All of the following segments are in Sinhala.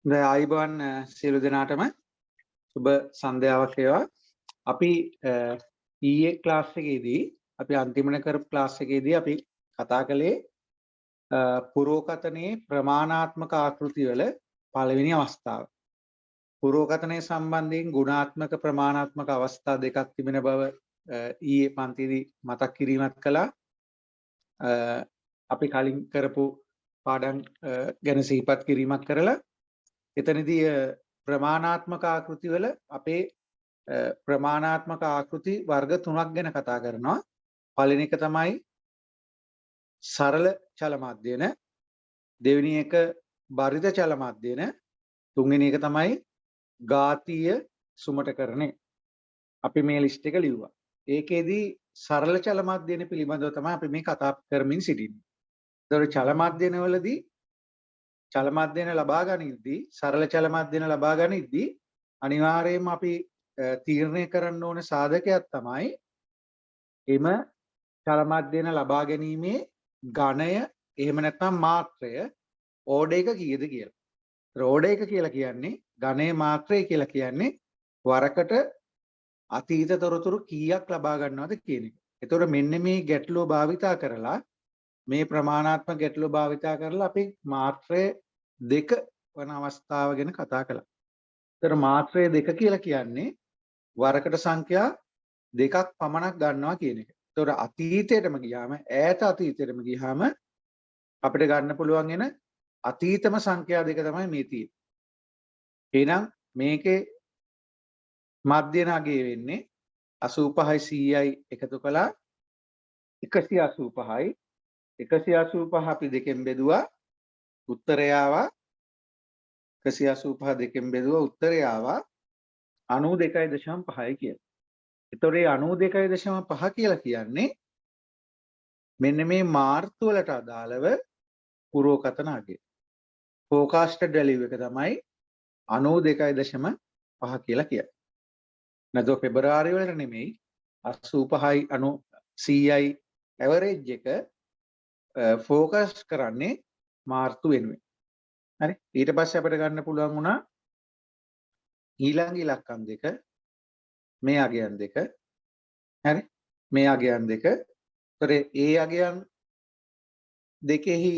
දැන් ආයිබෝන් සියලු දෙනාටම සුබ සන්ධ්‍යාවක් වේවා. අපි ඊයේ ක්ලාස් එකේදී අපි අන්තිමන කරපු ක්ලාස් එකේදී අපි කතා කළේ පුරෝකතනයේ ප්‍රමාණාත්මක ආකෘති වල පළවෙනි අවස්ථාව. පුරෝකතනයේ සම්බන්ධයෙන් ගුණාත්මක ප්‍රමාණාත්මක අවස්ථා දෙකක් තිබෙන බව ඊයේ පන්තියේදී මතක් කිරීමක් කළා. අපි කලින් කරපු පාඩම් ගැන සිහිපත් කිරීමක් කරලා එතනදී ප්‍රමාණාත්මක ආකෘති වල අපේ ප්‍රමාණාත්මක ආකෘති වර්ග තුනක් ගැන කතා කරනවා. පළවෙනි එක තමයි සරල චල මධ්‍යන, දෙවෙනි එක බරිත චල මධ්‍යන, තුන්වෙනි එක තමයි ඝාතීය සුමටකරණය. අපි මේ ලිස්ට් එක ලිව්වා. ඒකෙදී සරල චල මධ්‍යන පිළිබඳව තමයි අපි මේ කතා කරමින් සිටින්නේ. ඒතකොට චල මධ්‍යන වලදී චල මධ්‍යන ලබා ගනිද්දී සරල චල මධ්‍යන ලබා ගනිද්දී අනිවාර්යයෙන්ම අපි තීරණය කරන්න ඕන සාධකයක් තමයි එම චල මධ්‍යන ලබා ගැනීමේ ඝණය එහෙම නැත්නම් මාත්‍රය ඕඩ එක කීයද කියලා. ඕඩ එක කියලා කියන්නේ ඝණයේ මාත්‍රය කියලා කියන්නේ වරකට අතීත තොරතුරු කීයක් ලබා ගන්නවද කියන එක. එතකොට මෙන්න මේ ගැටලුව භාවිතා කරලා මේ ප්‍රමාණාත්මක ගැටලුව භාවිතා කරලා අපි මාත්‍රය දෙක වන අවස්ථාව ගැන කතා කළා. ඒතර මාත්‍රය දෙක කියලා කියන්නේ වරකට සංඛ්‍යා දෙකක් පමණක් ගන්නවා කියන එක. ඒතර අතීතයටම ගියාම ඈත අතීතයටම ගියාම අපිට ගන්න පුළුවන් වෙන අතීතම සංඛ්‍යා දෙක තමයි මේ තියෙන්නේ. එහෙනම් මේකේ මධ්‍යන අගය වෙන්නේ 85යි 100යි එකතු කළා 185යි 185 අපි දෙකෙන් බෙදුවා උත්තරය ආවා 185 දෙකෙන් බෙදුවා උත්තරය ආවා 92.5යි කියලා. ඒතොර ඒ 92.5 කියලා කියන්නේ මෙන්න මේ මාර්තු වලට අදාළව පුරෝකතන අගය. forecasted value එක තමයි 92.5 කියලා කියන්නේ. නැත්නම් පෙබරවාරි වලට නෙමෙයි 85යි 100යි ඇවරේජ් එක ફોකස් කරන්නේ මාර්තු වෙනුවෙන්. හරි. ඊට පස්සේ අපිට ගන්න පුළුවන් වුණා ඊළඟ ඉලක්කම් දෙක මේ අගයන් දෙක. හරි. මේ අගයන් දෙක. ඒතර ඒ අගයන් දෙකෙහි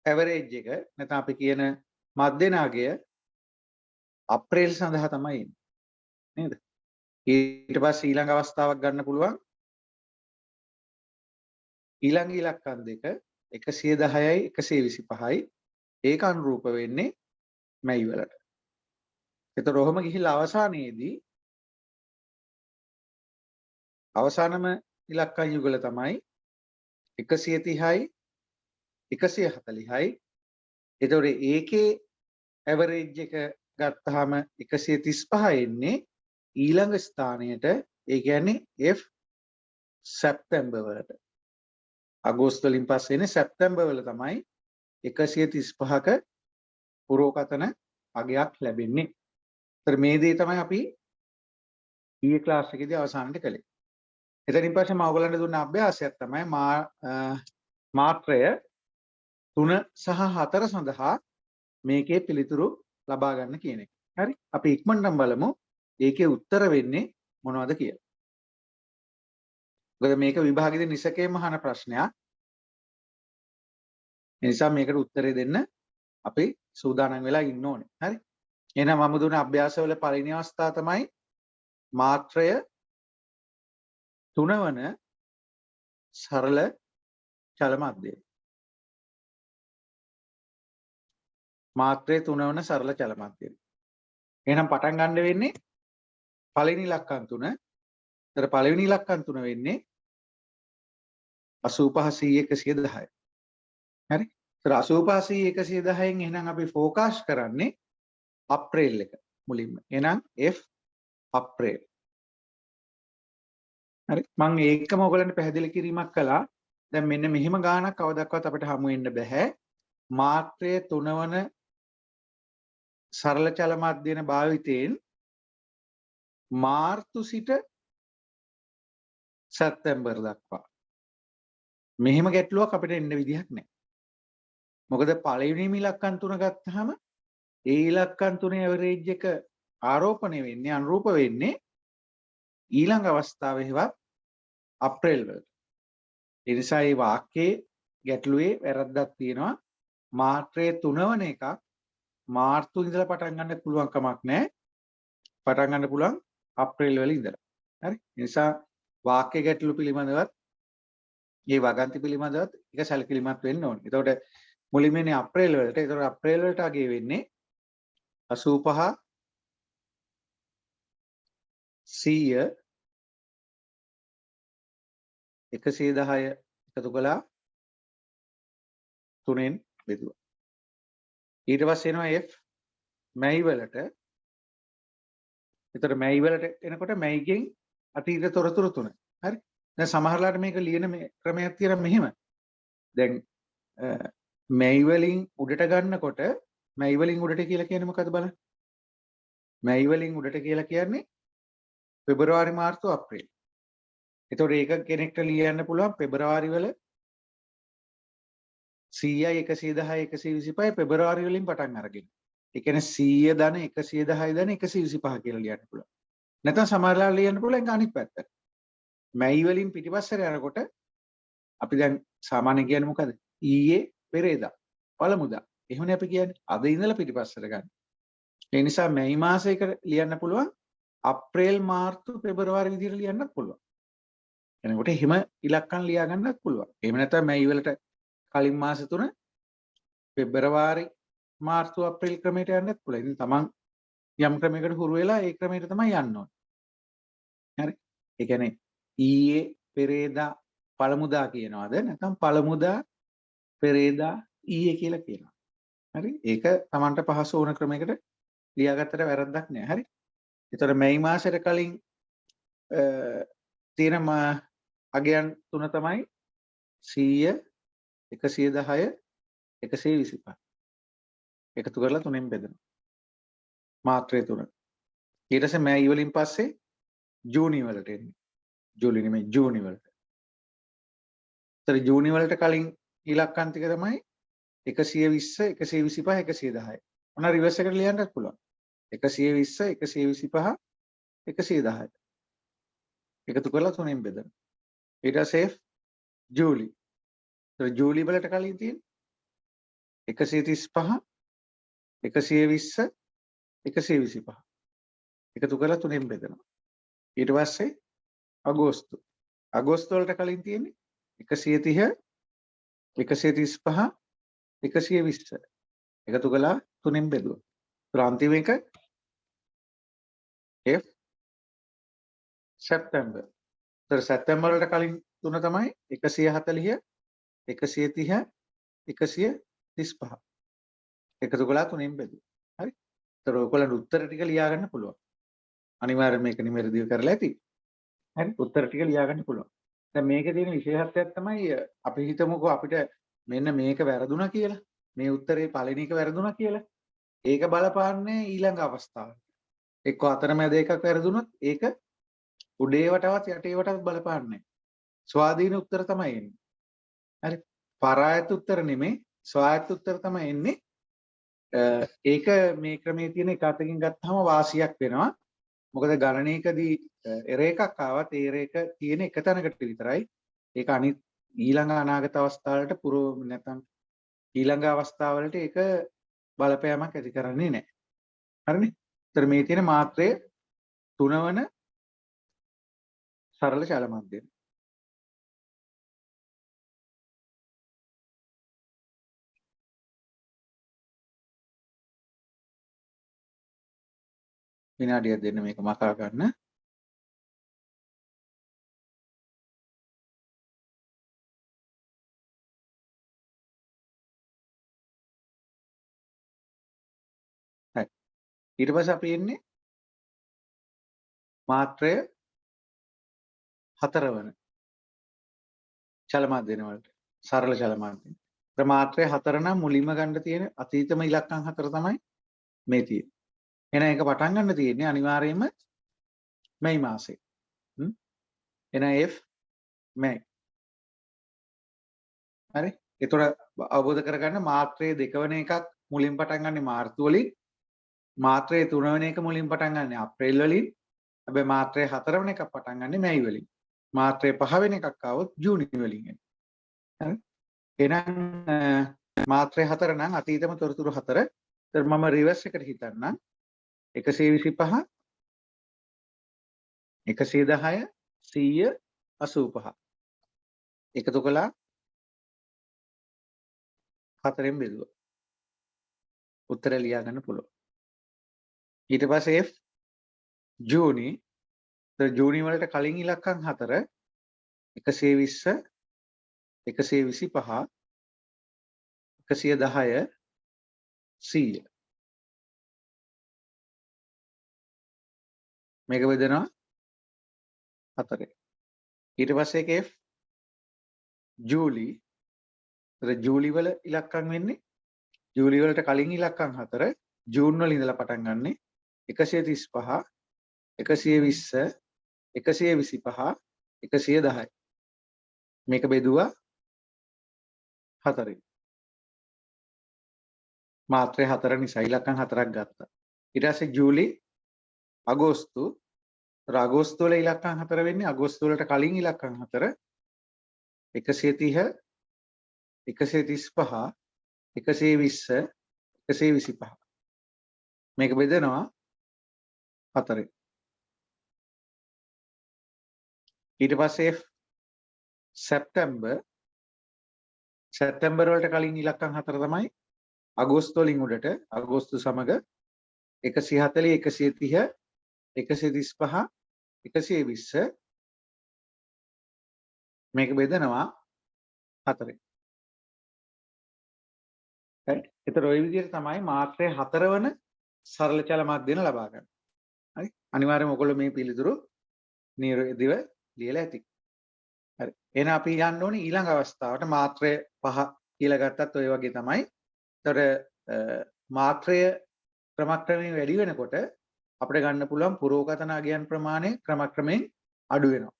ඇවරේජ් එක නැත්නම් අපි කියන මධ්‍යන අගය අප්‍රේල් සඳහා තමයි එන්නේ. නේද? ඊට පස්සේ ඊළඟ අවස්ථාවක් ගන්න පුළුවන් ඊළඟ ඉලක්කම් දෙක 110යි 125යි ඒක අනුරූප වෙන්නේ මැයි වලට. ඒතර ඔහොම ගිහිල්ලා අවසානයේදී අවසානම ඉලක්කම් යුගල තමයි 130යි 140යි. ඒතර ඒකේ ඇවරේජ් එක ගත්තාම 135 එන්නේ ඊළඟ ස්ථානයට. ඒ කියන්නේ F සැප්තැම්බර් වලට. අගෝස්තු වලින් පස්සේ එන්නේ සැප්තැම්බර් වල තමයි 135ක පුරෝකතන අගයක් ලැබෙන්නේ. ඒතර මේ දේ තමයි අපි ඊයේ ක්ලාස් එකේදී අවසානට කළේ. එතනින් පස්සේ මම ඔයගලන්ට දුන්න අභ්‍යාසයක් තමයි මාත්‍රය 3 සහ 4 සඳහා මේකේ පිළිතුරු ලබා ගන්න කියන එක. හරි. අපි ඉක්මනටම බලමු ඒකේ උත්තර වෙන්නේ මොනවද කියලා. මොකද මේක විභාගෙදී නිසකයෙන්ම අහන ප්‍රශ්නයක්. ඒ නිසා මේකට උත්තරේ දෙන්න අපි සූදානම් වෙලා ඉන්න ඕනේ. හරි. එහෙනම් මම දුන්න අභ්‍යාසවල පළවෙනි අවස්ථාව තමයි මාත්‍රය 3 වන සරල චල මධ්‍යය. මාත්‍රය 3 වන සරල චල මධ්‍යය. එහෙනම් පටන් ගන්න වෙන්නේ පළවෙනි ඉලක්කම් 3. ඒතර පළවෙනි ඉලක්කම් 3 වෙන්නේ 85 100 110යි. හරි. ඒතර 85 110න් එහෙනම් අපි ફોකස් කරන්නේ අප්‍රේල් එක මුලින්ම. එහෙනම් F අප්‍රේල්. හරි. මම ඒකම ඔයගලන්ට පැහැදිලි කිරීමක් කළා. දැන් මෙන්න මෙහෙම ගානක් කවදාවත් අපිට හමු වෙන්න බෑ. මාත්‍රය 3 වන සරල චල මධ්‍යන භාවිතයෙන් මාර්තු සිට සැප්තැම්බර් දක්වා මෙහෙම ගැටලුවක් අපිට එන්න විදිහක් නැහැ. මොකද පළවෙනිම ඉලක්කම් තුන ගත්තාම ඒ ඉලක්කම් තුනේ ඇවරේජ් එක ආරෝපණය වෙන්නේ අනුරූප වෙන්නේ ඊළඟ අවස්ථාවේවත් අප්‍රේල් වලට. ඒ නිසා මේ වාක්‍යයේ ගැටලුවේ වැරද්දක් තියෙනවා. මාත්‍රයේ 3 වන එකක් මාර්තු ඉඳලා පටන් ගන්න පුළුවන් කමක් නැහැ. පටන් ගන්න පුළුවන් අප්‍රේල් වල ඉඳලා. හරි? ඒ නිසා වාක්‍ය ගැටලු පිළිබඳවත් මේ වගන්ති පිළිබඳවත් එක සැලකිලිමත් වෙන්න ඕනේ. එතකොට මුලින්ම ඉන්නේ අප්‍රේල් වලට. එතකොට අප්‍රේල් වලට අගේ වෙන්නේ 85 100 110 එකතු කළා 3ෙන් බෙදුවා. ඊට පස්සේ එනවා F මැයි වලට. එතකොට මැයි වලට එනකොට මැයිගෙන් අතීත තොරතුරු 3. හරි? දැන් සමහරලාට මේක ලියන මේ ක්‍රමයක් තියෙනවා මෙහෙම. දැන් මැයි වලින් උඩට ගන්නකොට මැයි වලින් උඩට කියලා කියන්නේ මොකද්ද බලන්න. මැයි වලින් උඩට කියලා කියන්නේ පෙබරවාරි මාර්තු අප්‍රේල්. එතකොට ඒක කෙනෙක්ට ලියන්න පුළුවන් පෙබරවාරි වල 100යි 110යි 125යි පෙබරවාරි වලින් පටන් අරගෙන. ඒ කියන්නේ 100 ධන 110 ධන 125 කියලා ලියන්න පුළුවන්. නැත්නම් සමහරවල් ලියන්න පුළුවන් ඒක අනිත් පැත්තට. මැයි වලින් පිටිපස්සට යනකොට අපි දැන් සාමාන්‍ය කියන්නේ මොකද? ඊයේ පෙරේදා පළමුදා. එහෙමනේ අපි කියන්නේ. අද ඉඳලා පිටිපස්සට ගන්න. ඒ නිසා මැයි මාසයක ලියන්න පුළුවන් අප්‍රේල් මාර්තු පෙබරවාරි විදිහට ලියන්නත් පුළුවන්. එනකොට එහෙම ඉලක්කම් ලියා ගන්නත් පුළුවන්. එහෙම නැත්නම් මැයි වලට කලින් මාස 3 පෙබරවාරි මාර්තු අප්‍රේල් ක්‍රමයට යන්නත් පුළුවන්. ඉතින් තමන් යම් ක්‍රමයකට හුරු වෙලා ඒ ක්‍රමයට තමයි යන්න ඕනේ. හරි? ඒ කියන්නේ ඊයේ පෙරේදා පළමුදා කියනවාද නැත්නම් පළමුදා පෙරේදා ඊයේ කියලා කියනවා. හරි? ඒක තමන්ට පහසු වුණ ක්‍රමයකට ලියාගත්තට වැරද්දක් නෑ. හරි? ඒතර මැයි මාසෙට කලින් තියෙන අගයන් තුන තමයි 100 110 125 එකතු කරලා 3ෙන් බෙදනවා. මාත්‍රය 3. ඊට පස්සේ මැයි වලින් පස්සේ ජූනි වලට එන්නේ. ජූලි නෙමෙයි ජූනි වලට. ඒතර ජූනි වලට කලින් ඉලක්කම් ටික තමයි 120 125 110. මොනවා රිවර්ස් එකට ලියන්නත් පුළුවන්. 120 125 110. එකතු කරලා 3ෙන් බෙදනවා. ඊට පස්සේ ජූලි. ඒතර ජූලි වලට කලින් තියෙන 135 120 125 එකතු කරලා 3ෙන් බෙදනවා. ඊට පස්සේ අගෝස්තු. අගෝස්තු වලට කලින් තියෙන්නේ 130 135 120 එකතු කළා 3ෙන් බෙදුවා. ඒතර අන්තිම එක F සැප්තැම්බර්. ඒතර සැප්තැම්බර් වලට කලින් තුන තමයි 140 130 135 එකතු කළා 3ෙන් බෙදුවා. හරි? ඒතර ඔයගොල්ලන්ට උත්තර ටික ලියා ගන්න පුළුවන්. අනිවාර්යයෙන් මේක නිවැරදිව කරලා ඇති. හරි? උත්තර ටික ලියා ගන්න පුළුවන්. දැන් මේකේ තියෙන විශේෂත්වයක් තමයි අපි හිතමුකෝ අපිට මෙන්න මේක වැරදුනා කියලා. මේ උත්තරේ පළවෙනි එක වැරදුනා කියලා. ඒක බලපාන්නේ ඊළඟ අවස්ථාවට. එක්ක අතරමැද එකක් වැරදුනොත් ඒක උඩේවටවත් යටේවටවත් බලපාන්නේ නැහැ. ස්වාධීන උත්තර තමයි එන්නේ. හරි? පරායත උත්තර නෙමෙයි ස්වායත්ත උත්තර තමයි එන්නේ. ඒක මේ ක්‍රමයේ තියෙන එක අතකින් ගත්තාම වාසියක් වෙනවා. මොකද ගණනයකදී එර එකක් ආවත් ඒ එර එක තියෙන එක තැනකට විතරයි. ඒක අනිත් ඊළඟ අනාගත අවස්ථාවලට නැත්නම් ඊළඟ අවස්ථාවලට ඒක බලපෑමක් ඇති කරන්නේ නැහැ. හරිනේ? ඒතර මේ තියෙන මාත්‍රය 3 වන සරල චල මධ්‍යම. විනාඩියක් දෙන්න මේක මකා ගන්න. හරි. ඊට පස්සේ අපි එන්නේ මාත්‍රය 4 වන චල මධ්‍යම වලට. සරල චල මධ්‍යම. මාත්‍රය 4 නම් මුලින්ම ගන්න තියෙන අතීතම ඉලක්කම් 4 තමයි මේ තියෙන්නේ. එහෙනම් ඒක පටන් ගන්න තියෙන්නේ අනිවාර්යයෙන්ම මැයි මාසේ. එහෙනම් F මැයි. හරි? ඒතොර අවබෝධ කරගන්න මාත්‍රයේ 2 වෙන එකක් මුලින් පටන් ගන්න මාර්තු වලින්, මාත්‍රයේ 3 වෙන එක මුලින් පටන් ගන්න අප්‍රේල් වලින්, හැබැයි මාත්‍රයේ 4 වෙන එකක් පටන් ගන්න මැයි වලින්. මාත්‍රයේ 5 වෙන එකක් ආවොත් ජූනි වලින් එන්නේ. හරි. එහෙනම් මාත්‍රයේ 4 නම් අතීතම තොරතුරු 4. ඒතර මම රිවර්ස් එකට හිතන්නම්. 125 110 100 85 එකතු කළා 4ෙන් බෙදුවා. උත්තර ලියා ගන්න පුළුවන්. ඊට පස්සේ F ජූනි. ජූනි වලට කලින් ඉලක්කම් 4 120 125 110 100 මේක බෙදනවා 4. ඊට පස්සේ එක F ජූලි. ජූලි වල ඉලක්කම් වෙන්නේ ජූලි වලට කලින් ඉලක්කම් 4 ජූන් වල ඉඳලා පටන් ගන්නෙ 135 120 125 110 මේක බෙදුවා 4. මාත්‍රේ 4 නිසා ඉලක්කම් 4ක් ගත්තා. ඊට පස්සේ ජූලි අගෝස්තු. අගෝස්තු වල ඉලක්කම් 4 වෙන්නේ අගෝස්තු වලට කලින් ඉලක්කම් 4 130 135 120 125 මේක බෙදනවා 4. ඊට පස්සේ සැප්තැම්බර් වලට කලින් ඉලක්කම් 4 තමයි අගෝස්තු වලින් උඩට අගෝස්තු සමග 140 130 135 120 මේක බෙදනවා 4. right. ඒතර ওই විදිහට තමයි මාත්‍රයේ 4 වන සරල චල මධ්‍යන ලබා ගන්න. හරි. අනිවාර්යයෙන්ම ඔයගොල්ලෝ මේ පිළිතුරු නිර්දිව ලියලා ඇති. හරි. එහෙනම් අපි යන්න ඕනේ ඊළඟ අවස්ථාවට මාත්‍රය 5 කියලා ගත්තත් ඔය වගේ තමයි. ඒතර මාත්‍රය ක්‍රමක්‍රමයෙන් වැඩි වෙනකොට අපිට ගන්න පුළුවන් පුරෝගතන අගයන් ප්‍රමාණය ක්‍රමක්‍රමයෙන් අඩු වෙනවා.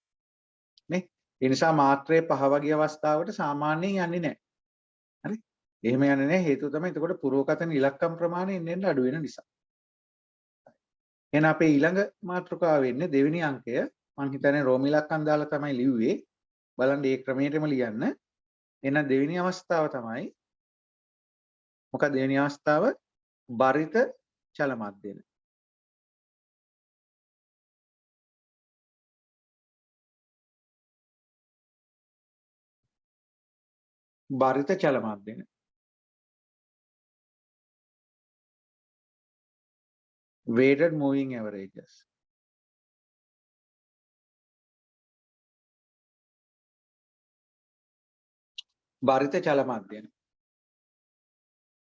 නේ? ඒ නිසා මාත්‍රයේ 5 වගේ අවස්ථාවට සාමාන්‍යයෙන් යන්නේ නැහැ. හරි? එහෙම යන්නේ නැහැ. හේතුව තමයි එතකොට පුරෝගතන ඉලක්කම් ප්‍රමාණය එන්න අඩු වෙන නිසා. එහෙනම් අපේ ඊළඟ මාතෘකාව වෙන්නේ දෙවෙනි අංකය. මම හිතන්නේ රෝම ඉලක්කම් දාලා තමයි ලිව්වේ. බලන්න මේ ක්‍රමයටම ලියන්න. එහෙනම් දෙවෙනි අවස්ථාව තමයි මොකක්ද දෙවෙනි අවස්ථාව? බරිත චල මධ්‍යන. බරිත චල මධ්‍යන. weighted moving averages. බරිත චල මධ්‍යන.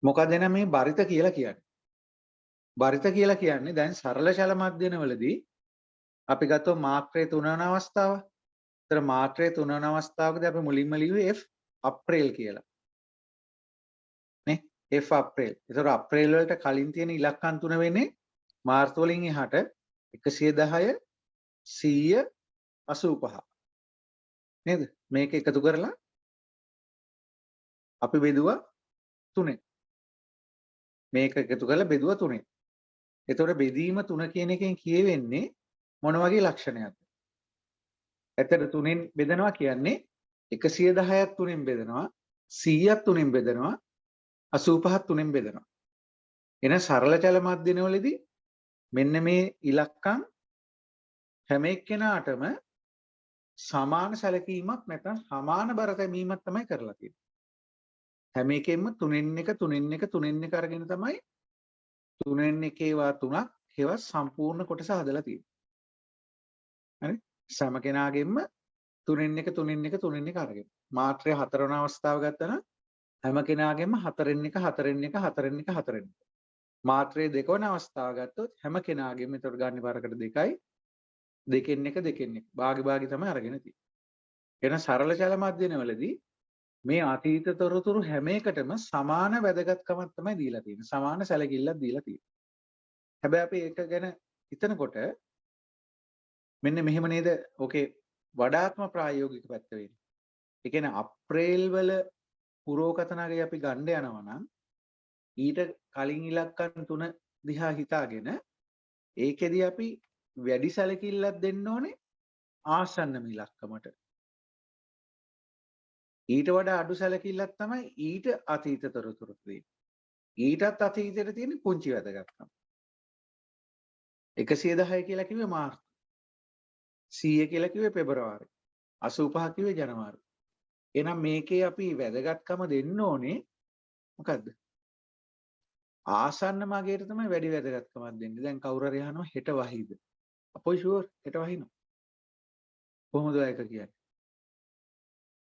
මොකද එන මේ බරිත කියලා කියන්නේ? බරිත කියලා කියන්නේ දැන් සරල චල මධ්‍යන වලදී අපි ගත්තොත් මාත්‍රයේ 3 වන අවස්ථාව. ඒතර මාත්‍රයේ 3 වන අවස්ථාවකදී අපි මුලින්ම ලිව්වේ F අප්‍රේල් කියලා. නේ? F අප්‍රේල්. ඒතර අප්‍රේල් වලට කලින් තියෙන ඉලක්කම් 3 වෙන්නේ මාර්තු වලින් එහාට 110 100 85. නේද? මේක එකතු කරලා අපි බෙදුවා 3. මේක එකතු කරලා බෙදුවා 3. එතකොට බෙදීම 3 කියන එකෙන් කියවෙන්නේ මොන වගේ ලක්ෂණයක්ද? ඇත්තට 3න් බෙදනවා කියන්නේ 110ක් 3න් බෙදනවා 100ක් 3න් බෙදනවා 85ක් 3න් බෙදනවා. එන සරල චල මධ්‍යන වලදී මෙන්න මේ ඉලක්කම් හැම එක්කෙනාටම සමාන සැලකීමක් නැත්නම් සමාන බර තැබීමක් තමයි කරලා තියෙන්නේ. හැම එකෙන්ම 3න් 1 3න් 1 3න් 1 අරගෙන තමයි 3න් 1 ඒවා 3ක් ඒවා සම්පූර්ණ කොටස හදලා තියෙන්නේ. හරි? සෑම කෙනාගෙන්ම 3න් 1 3න් 1 3න් 1 අරගෙන. මාත්‍රය 4 වන අවස්ථාව ගත්තා නම් හැම කෙනාගෙන්ම 4න් 1 4න් 1 4න් 1 4න් 1. මාත්‍රයේ 2 වන අවස්ථාව ගත්තොත් හැම කෙනාගෙම එතකොට ගන්න බරකට 2යි 2න් 1 2න් 1. භාගි තමයි අරගෙන තියෙන්නේ. එන සරල චල මධ්‍යන වලදී මේ අතීත තොරතුරු හැම එකටම සමාන වැදගත්කමක් තමයි දීලා තියෙන්නේ. සමාන සැලකිල්ලක් දීලා තියෙන්නේ. හැබැයි අපි ඒක ගැන හිතනකොට මෙන්න මෙහෙම නේද? ඕකේ වඩාත්ම ප්‍රායෝගික පැත්ත වෙන්නේ. ඒ කියන්නේ අප්‍රේල් වල පුරෝකතනගේ අපි ගන්න යනවා නම් ඊට කලින් ඉලක්කම් 3 දිහා හිතාගෙන ඒකෙදී අපි වැඩි සැලකිල්ලක් දෙන්න ඕනේ ආසන්නම ඉලක්කමට. ඊට වඩා අඩු සැලකිල්ලක් තමයි ඊට අතීත තොරතුරු දෙන්නේ. ඊටත් අතීතයට තියෙන පුංචි වැදගත්කම. 110 කියලා කිව්වේ මාර්තු. 100 කියලා කිව්වේ පෙබරවාරි. 85 කිව්වේ ජනවාරි. එහෙනම් මේකේ අපි වැදගත්කම දෙන්න ඕනේ මොකද්ද? ආසන්න මගේට තමයි වැඩි වැදගත්කමක් දෙන්නේ. දැන් කවුරු හරි අහනවා හෙට වහිද? අපොයි ෂුවර් හෙට වහිනවා. කොහොමද ඒක කියන්නේ?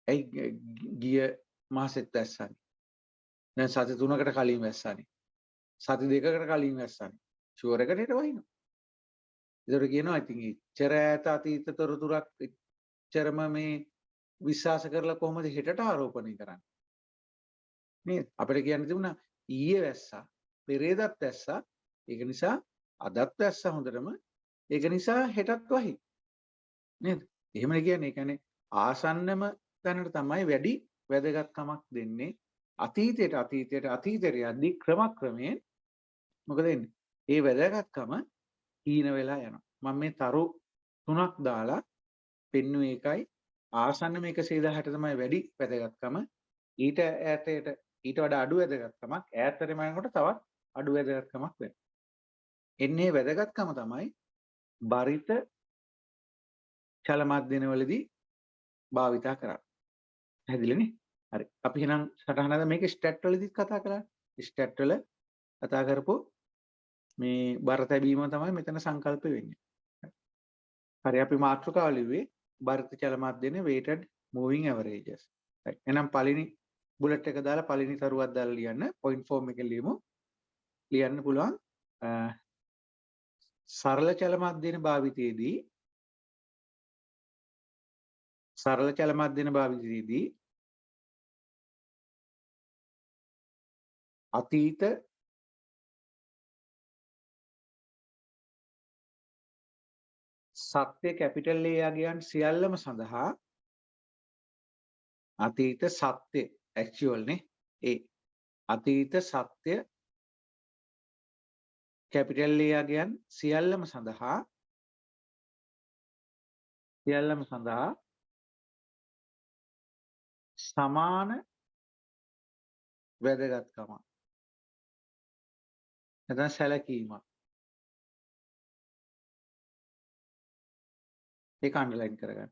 ඇයි ගිය මාසෙත් වැස්සනේ. දැන් සති 3කට කලින් වැස්සනේ. සති 2කට කලින් වැස්සනේ. ෂුවර් එකට හෙට වහිනවා. ඒතර කියනවා ඉතින් ඉච්චර ඈත අතීත තොරතුරක් ඉච්චරම මේ විශ්වාස කරලා කොහොමද හෙටට ආරෝපණය කරන්නේ? නේද? අපිට කියන්න තිබුණා ඊයේ වැස්සා, පෙරේදත් වැස්සා. ඒක නිසා අදත් වැස්සා හොඳටම. ඒක නිසා හෙටත් වහි. නේද? එහෙමනේ කියන්නේ. ඒ කියන්නේ ආසන්නම තැනට තමයි වැඩි වැදගත්කමක් දෙන්නේ. අතීතයට යද්දී ක්‍රමක්‍රමයෙන් මොකද වෙන්නේ? ඒ වැදගත්කම හීන වෙලා යනවා. මම මේ තරු 3ක් දාලා පෙන්නුවේ ඒකයි. ආසන්නම 110ට තමයි වැඩි වැදගත්කම. ඊට ඈතට ඊට වඩා අඩු වැදගත්කමක් ඈතට යනකොට තවත් අඩු වැදගත්කමක් වෙනවා. එන්නේ වැදගත්කම තමයි බරිත චල මාධ්‍යනවලදී භාවිතා කරන්නේ. පැහැදිලිනේ? හරි. අපි එහෙනම් සටහන හදා මේක ස්ටැට් වලදීත් කතා කරා. ස්ටැට් වල කතා කරපො මේ බර තැබීම තමයි මෙතන සංකල්ප වෙන්නේ. හරි අපි මාතෘකාව ලිව්වේ බරිත චල මාධ්‍යනේ weighted moving averages. right. එහෙනම් පළවෙනි බුලට් එක දාලා පළවෙනි තරුවක් දාලා ලියන්න point form එකෙන් ලියමු. ලියන්න පුළුවන් සරල චල මාධ්‍යන භාවිතයේදී අතීත සත්‍ය කැපිටල් A යගයන් සියල්ලම සඳහා අතීත සත්‍ය ඇක්චුවල් නේ ඒ අතීත සත්‍ය කැපිටල් A යගයන් සියල්ලම සඳහා සමාන වැදගත්කමක් නැත්නම් සැලකීමක් ඒක අන්ඩර්ලයින් කරගන්න.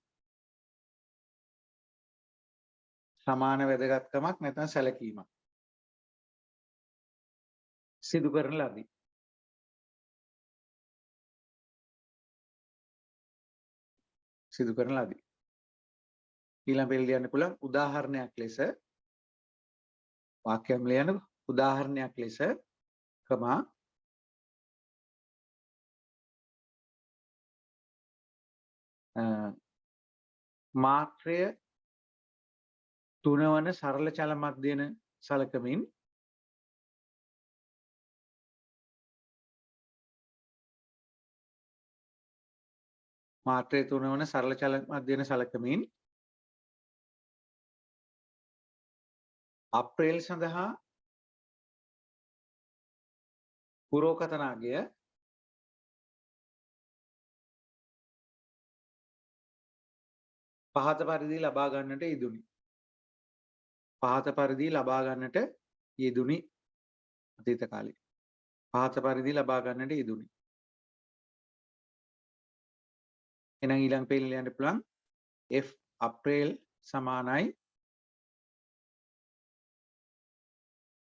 සමාන වැදගත්කමක් නැත්නම් සැලකීමක් සිදු කරන ලදී. ඊළඟ පෙළ ලියන්න පුළුවන් උදාහරණයක් ලෙස වාක්‍යයක් ලියන්න උදාහරණයක් ලෙස කමා මාත්‍රය 3 වන සරල චල මධ්‍යන සලකමින් අප්‍රේල් සඳහා පුරෝකතනාගය පහත පරිදි ලබා ගන්නට යෙදුනි. අතීත කාලේ පහත පරිදි ලබා ගන්නට යෙදුනි. එහෙනම් ඊළඟ පේන ලියන්න පුළුවන් F අප්‍රේල් සමානයි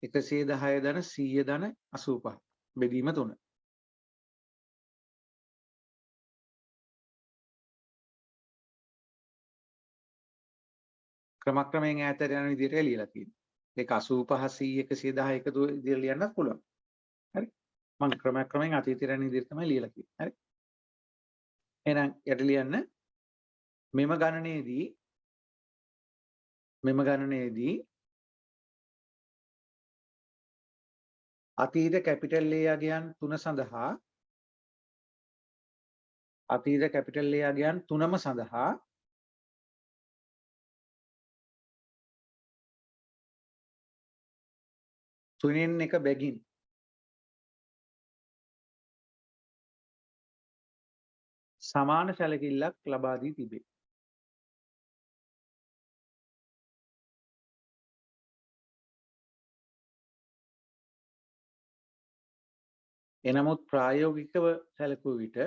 110 ධන 100 ධන 85 බෙදීම 3. ක්‍රමක්‍රමයෙන් ඈතට යන විදිහට ලියලා තියෙනවා. ඒක 85 100 110 එකතු විදිහට ලියන්නත් පුළුවන්. හරි. මම ක්‍රමක්‍රමයෙන් අතීතයට යන විදිහට තමයි ලියලා තියෙන්නේ. හරි. එහෙනම් යට ලියන්න මෙම ගණනයේදී අතීත කැපිටල් A යගයන් 3 සඳහා තුනෙන් එක බැගින් සමාන සැලකිල්ලක් ලබා දී තිබේ. එනමුත් ප්‍රායෝගිකව සැලකුව විට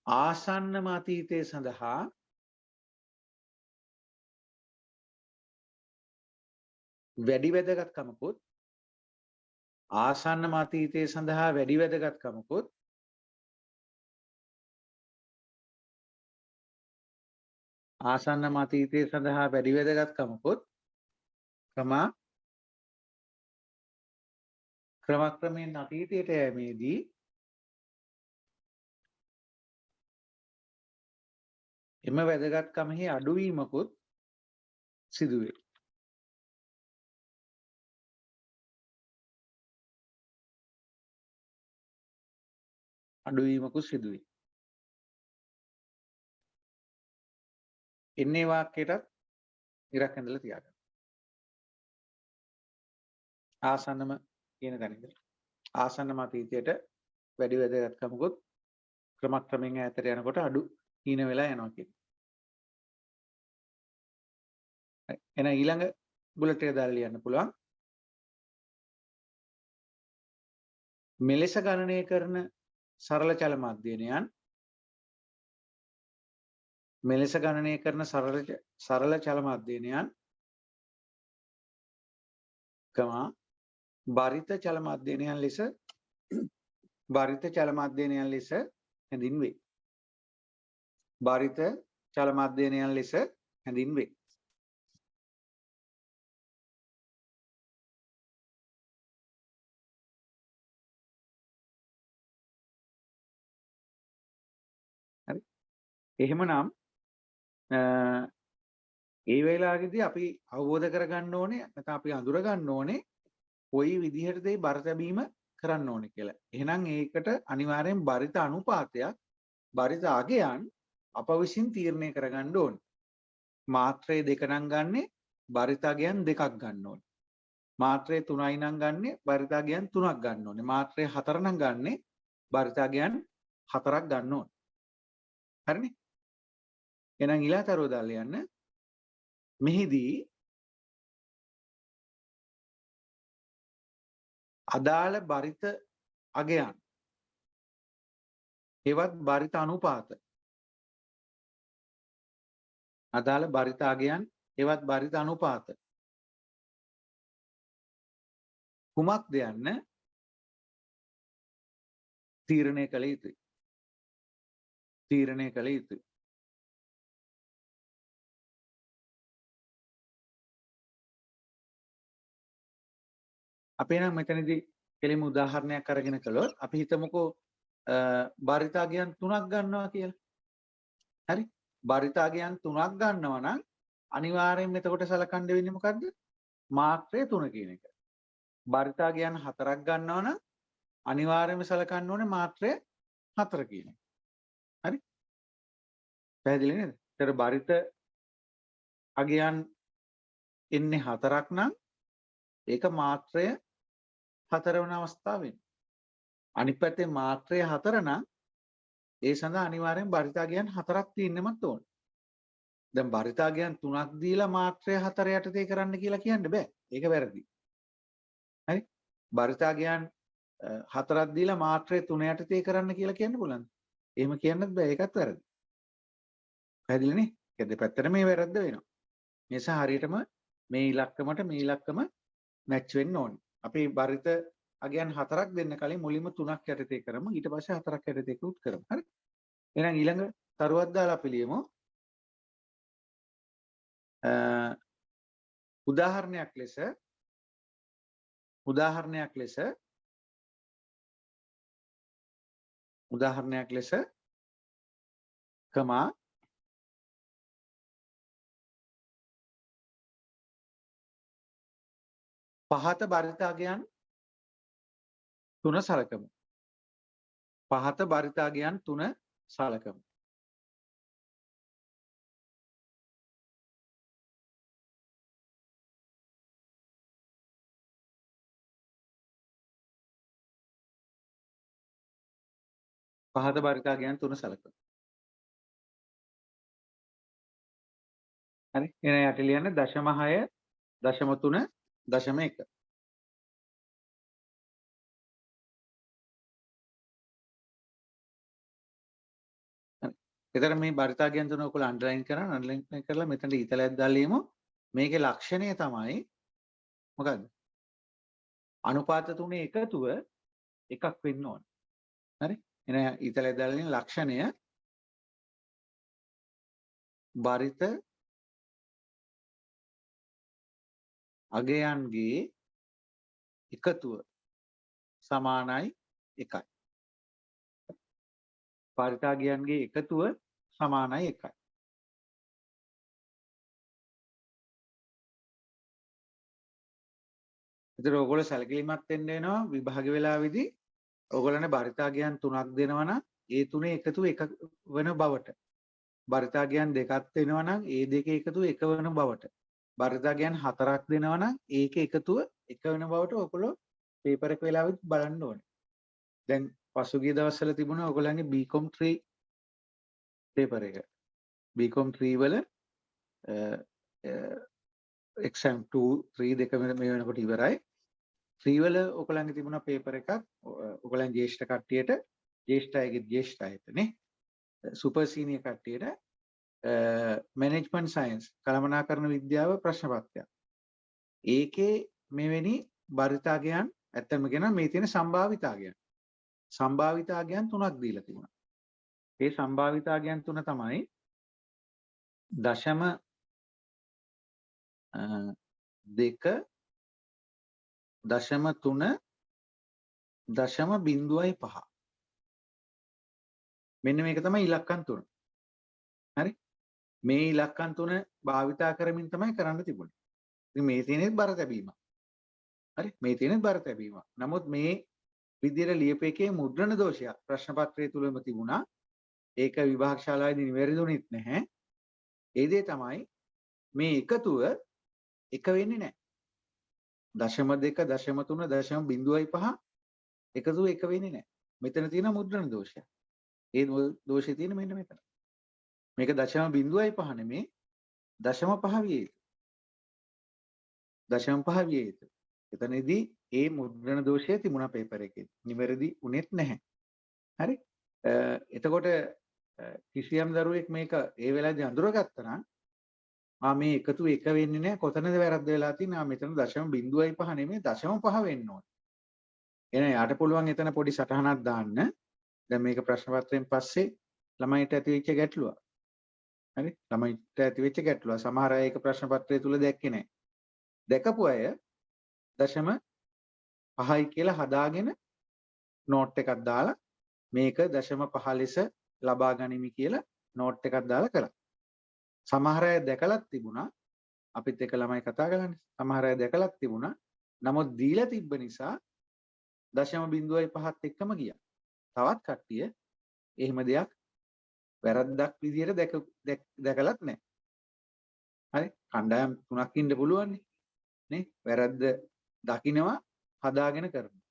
ආසන්නම අතීතය සඳහා වැඩි වැදගත්කමකුත් ආසන්නම අතීතය සඳහා වැඩි වැදගත්කමකුත් ආසන්නම අතීතය සඳහා වැඩි වැදගත්කමකුත් ක්‍රමක්‍රමයෙන් අතීතයට යෑමේදී එම වැදගත්කමෙහි අඩුවීමකුත් සිදුවේ. එන්නේ වාක්‍යයටත් ඉරක් ඇඳලා තියාගන්න. ආසන්නම කියන තැන ඉඳලා. ආසන්නම අතීතයට වැඩි වැදගත්කමකුත් ක්‍රමක්‍රමයෙන් ඈතට යනකොට අඩු හීන වෙලා යනවා කියන්නේ. එන ඊළඟ බුලට් එක දාලා ලියන්න පුළුවන්. මෙලෙස ගණනය කරන සරල චලම අධ්‍යයනයන් සරල චලම අධ්‍යයනයන් බරිත චලම අධ්‍යයනයන් ලෙස හැඳින්වේ. හරි. එහෙමනම් ඒ වෙලාවේදී අපි අවබෝධ කරගන්න ඕනේ නැත්නම් අපි අඳුර ගන්න ඕනේ කොයි විදිහටද මේ බර තැබීම කරන්න ඕනේ කියලා. එහෙනම් ඒකට අනිවාර්යෙන් බරිත අනුපාතයක් බරිත අගයන් අප විසින් තීරණය කරගන්න ඕනේ. මාත්‍රේ 2 නම් ගන්නෙ බරිත අගයන් 2ක් ගන්න ඕනේ. මාත්‍රේ 3යි නම් ගන්නෙ බරිත අගයන් 3ක් ගන්න ඕනේ. මාත්‍රේ 4 නම් ගන්නෙ බරිත අගයන් 4ක් ගන්න ඕනේ. හරිනේ? එහෙනම් ඊළාතරෝ දාලා යන්න. මෙහිදී අදාළ බරිත අගයන් එවත් බරිත අනුපාත කුමක්ද යන්න තීරණය කළ යුතුයි. අපි නම් මෙතනදී කෙලිම උදාහරණයක් අරගෙන කළොත් අපි හිතමුකෝ බරිත අගයන් 3ක් ගන්නවා කියලා. හරි? බරිත අගයන් 3ක් ගන්නවා නම් අනිවාර්යයෙන්ම එතකොට සලකන්න වෙන්නේ මොකද්ද? මාත්‍රය 3 කියන එක. බරිත අගයන් 4ක් ගන්නවා නම් අනිවාර්යයෙන්ම සලකන්න ඕනේ මාත්‍රය 4 කියන එක. හරි? පැහැදිලි නේද? ඒතර බරිත අගයන් එන්නේ 4ක් නම් ඒක මාත්‍රය 4 වෙන අවස්ථාව වෙනවා. අනිත් පැත්තේ මාත්‍රය 4 නම් ඒ සඳහා අනිවාර්යෙන් බරිත අගයන් 4ක් තියෙන්නමත් ඕනේ. දැන් බරිත අගයන් 3ක් දීලා මාත්‍රය 4 යටතේ කරන්න කියලා කියන්න බෑ. ඒක වැරදි. හරි? බරිත අගයන් 4ක් දීලා මාත්‍රය 3 යටතේ කරන්න කියලා කියන්න පුළුවන්ද? එහෙම කියන්නත් බෑ. ඒකත් වැරදි. පැහැදිලි නේ? ඒ දෙපැත්තට මේ වැරද්ද වෙනවා. මේ නිසා හරියටම මේ ඉලක්කම මැච් වෙන්න ඕනේ. අපි බරිත අගයන් 4ක් දෙන්න කලින් මුලින්ම 3ක් යටතේ කරමු. ඊට පස්සේ 4ක් යටතේ කුත් කරමු. හරි? එහෙනම් ඊළඟ තරුවක් දාලා අපි ලියමු. උදාහරණයක් ලෙස පහත බරිත අගයන් 3 සලකමු. පහත භාරිතාගයන් 3 සලකමු. පහත භාරිතාගයන් 3 සලකමු. හරි. එහෙනම් යට ලියන්න 0.6, 0.3, 0.1. එතන මේ භාරිතාගයන් 3 ඔයගොල්ලෝ අන්ඩර්ලයින් කරලා අන්ඩර්ලයින් කරලා මෙතනට ඊතලයක් දාලා ලියමු. මේකේ ලක්ෂණය තමයි මොකද්ද? අනුපාත තුනේ එකතුව එකක් වෙන්න ඕන. හරි? එහෙනම් ඊතලයක් දාලා ලියන ලක්ෂණය භාරිත අගයන්ගේ එකතුව සමානයි 1යි. භාරිතාගයන්ගේ එකතුව සමානයි 1යි. ඒතර ඔයගොල්ලෝ සැලකිලිමත් වෙන්න වෙනවා විභාග වේලාවේදී ඔයගොල්ලන්ට භාරිතාගයන් 3ක් දෙනවා නම් ඒ තුනේ එකතුව එක වෙන බවට. භාරිතාගයන් දෙකක් දෙනවා නම් ඒ දෙකේ එකතුව එක වෙන බවට. භාරිතාගයන් 4ක් දෙනවා නම් ඒකේ එකතුව එක වෙන බවට ඔයගොල්ලෝ පේපර් එක වේලාවෙත් බලන්න ඕනේ. දැන් පසුගිය දවස්වල තිබුණා ඔයගොල්ලන්ගේ BCom 3 පේපර් එක. BCom 3 වල exam 2 3 දෙක මේ වෙනකොට ඉවරයි. 3 වල ඔයගොල්ලන්ගේ තිබුණා පේපර් එකක් ඔයගොල්ලන් ජ්‍යෙෂ්ඨ කට්ටියට ජ්‍යෙෂ්ඨ අයගේ ජ්‍යෙෂ්ඨ අයතනේ සුපර් සීනියර් කට්ටියට මැනේජ්මන්ට් සයන්ස් කළමනාකරණ විද්‍යාව ප්‍රශ්න පත්‍රයක්. ඒකේ මෙවැනි භාරිතාගයන් ඇත්තම කියනවා මේ තියෙන සම්භාවිතාගයන්. සම්භාවිතාගයන් 3ක් දීලා තිබුණා. ඒ සම්භාවිතාගයන් 3 තමයි 0.2 0.3 0.5. මෙන්න මේක තමයි ඉලක්කම් 3. හරි? මේ ඉලක්කම් 3 භාවිතා කරමින් තමයි කරන්න තිබුණේ. ඉතින් මේ තියෙන්නේ බර තැබීම. හරි? මේ තියෙන්නේ බර තැබීම. නමුත් මේ විදියට ලියපේකේ මුද්‍රණ දෝෂයක් ප්‍රශ්න පත්‍රය තුලම තිබුණා. ඒක විභාග ශාලාවේදී නිවැරදිුනෙත් නැහැ. ඒ දේ තමයි මේ එකතුව එක වෙන්නේ නැහැ. 0.2 0.3 0.5 එකතුව එක වෙන්නේ නැහැ. මෙතන තියෙන මුද්‍රණ දෝෂයක්. ඒ දෝෂේ තියෙන මෙන්න මෙතන. මේක 0.5 නෙමේ 0.5 විය යුතු. 0.5 විය යුතු. එතනදී ඒ මුද්‍රණ දෝෂය තිබුණා පේපර් එකේ. නිවැරදි උනේත් නැහැ. හරි? එතකොට කිසියම් දරුවෙක් මේක ඒ වෙලාවේදී අඳුරගත්තා නම් මේ එකතු එක වෙන්නේ නැහැ කොතනද වැරද්ද වෙලා තියෙන්නේ මෙතන 0.5 නෙමෙයි 0.5 වෙන්න ඕනේ. එහෙනම් යාට පුළුවන් එතන පොඩි සටහනක් දාන්න. දැන් මේක ප්‍රශ්න පත්‍රයෙන් පස්සේ ළමයිට ඇතිවෙච්ච ගැටලුවක්. හරි? ළමයිට ඇතිවෙච්ච ගැටලුවක්. සමහර අය ඒක ප්‍රශ්න පත්‍රය තුල දැක්කේ නැහැ. දැකපු අය 0.5යි කියලා හදාගෙන නෝට් එකක් දාලා මේක 0.5 ලෙස ලබා ගනිමි කියලා නෝට් එකක් දාලා කළා. සමහර අය දැකලත් තිබුණා අපිත් එක්ක ළමයි කතා කරන්නේ. සමහර අය දැකලත් තිබුණා. නමුත් දීලා තිබ්බ නිසා 0.5ත් එක්කම ගියා. තවත් කට්ටිය එහෙම දෙයක් වැරද්දක් විදියට දැකලත් නැහැ. හරි? කණ්ඩායම් තුනක් ඉන්න පුළුවන් නේ. වැරද්ද දකින්නවා හදාගෙන කරනවා.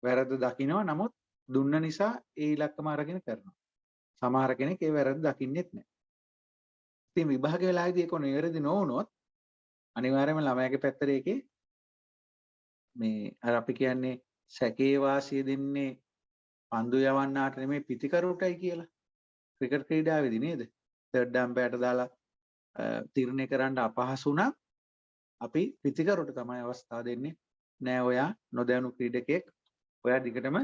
වැරද්ද දකින්නවා නමුත් දුන්න නිසා ඒ ඉලක්කම අරගෙන කරනවා. සමහර කෙනෙක් ඒ වැරද්ද දකින්නෙත් නැහැ. ඉතින් විභාග වෙලාවේදී ඒක නිවැරදි නොවුනොත් අනිවාර්යයෙන්ම ළමයාගේ පැත්තට ඒකේ මේ අර අපි කියන්නේ සැකේ වාසිය දෙන්නේ පන්දු යවන්නාට නෙමෙයි පිටිකරුටයි කියලා. ක්‍රිකට් ක්‍රීඩාවේදී නේද? තර්ඩ් අම්පයර්ට දාලා තීරණය කරන්න අපහසු නම් අපි පිටිකරුට තමයි අවස්ථාව දෙන්නේ. නෑ ඔයා නොදැනු ක්‍රීඩකයෙක්. ඔයා දිගටම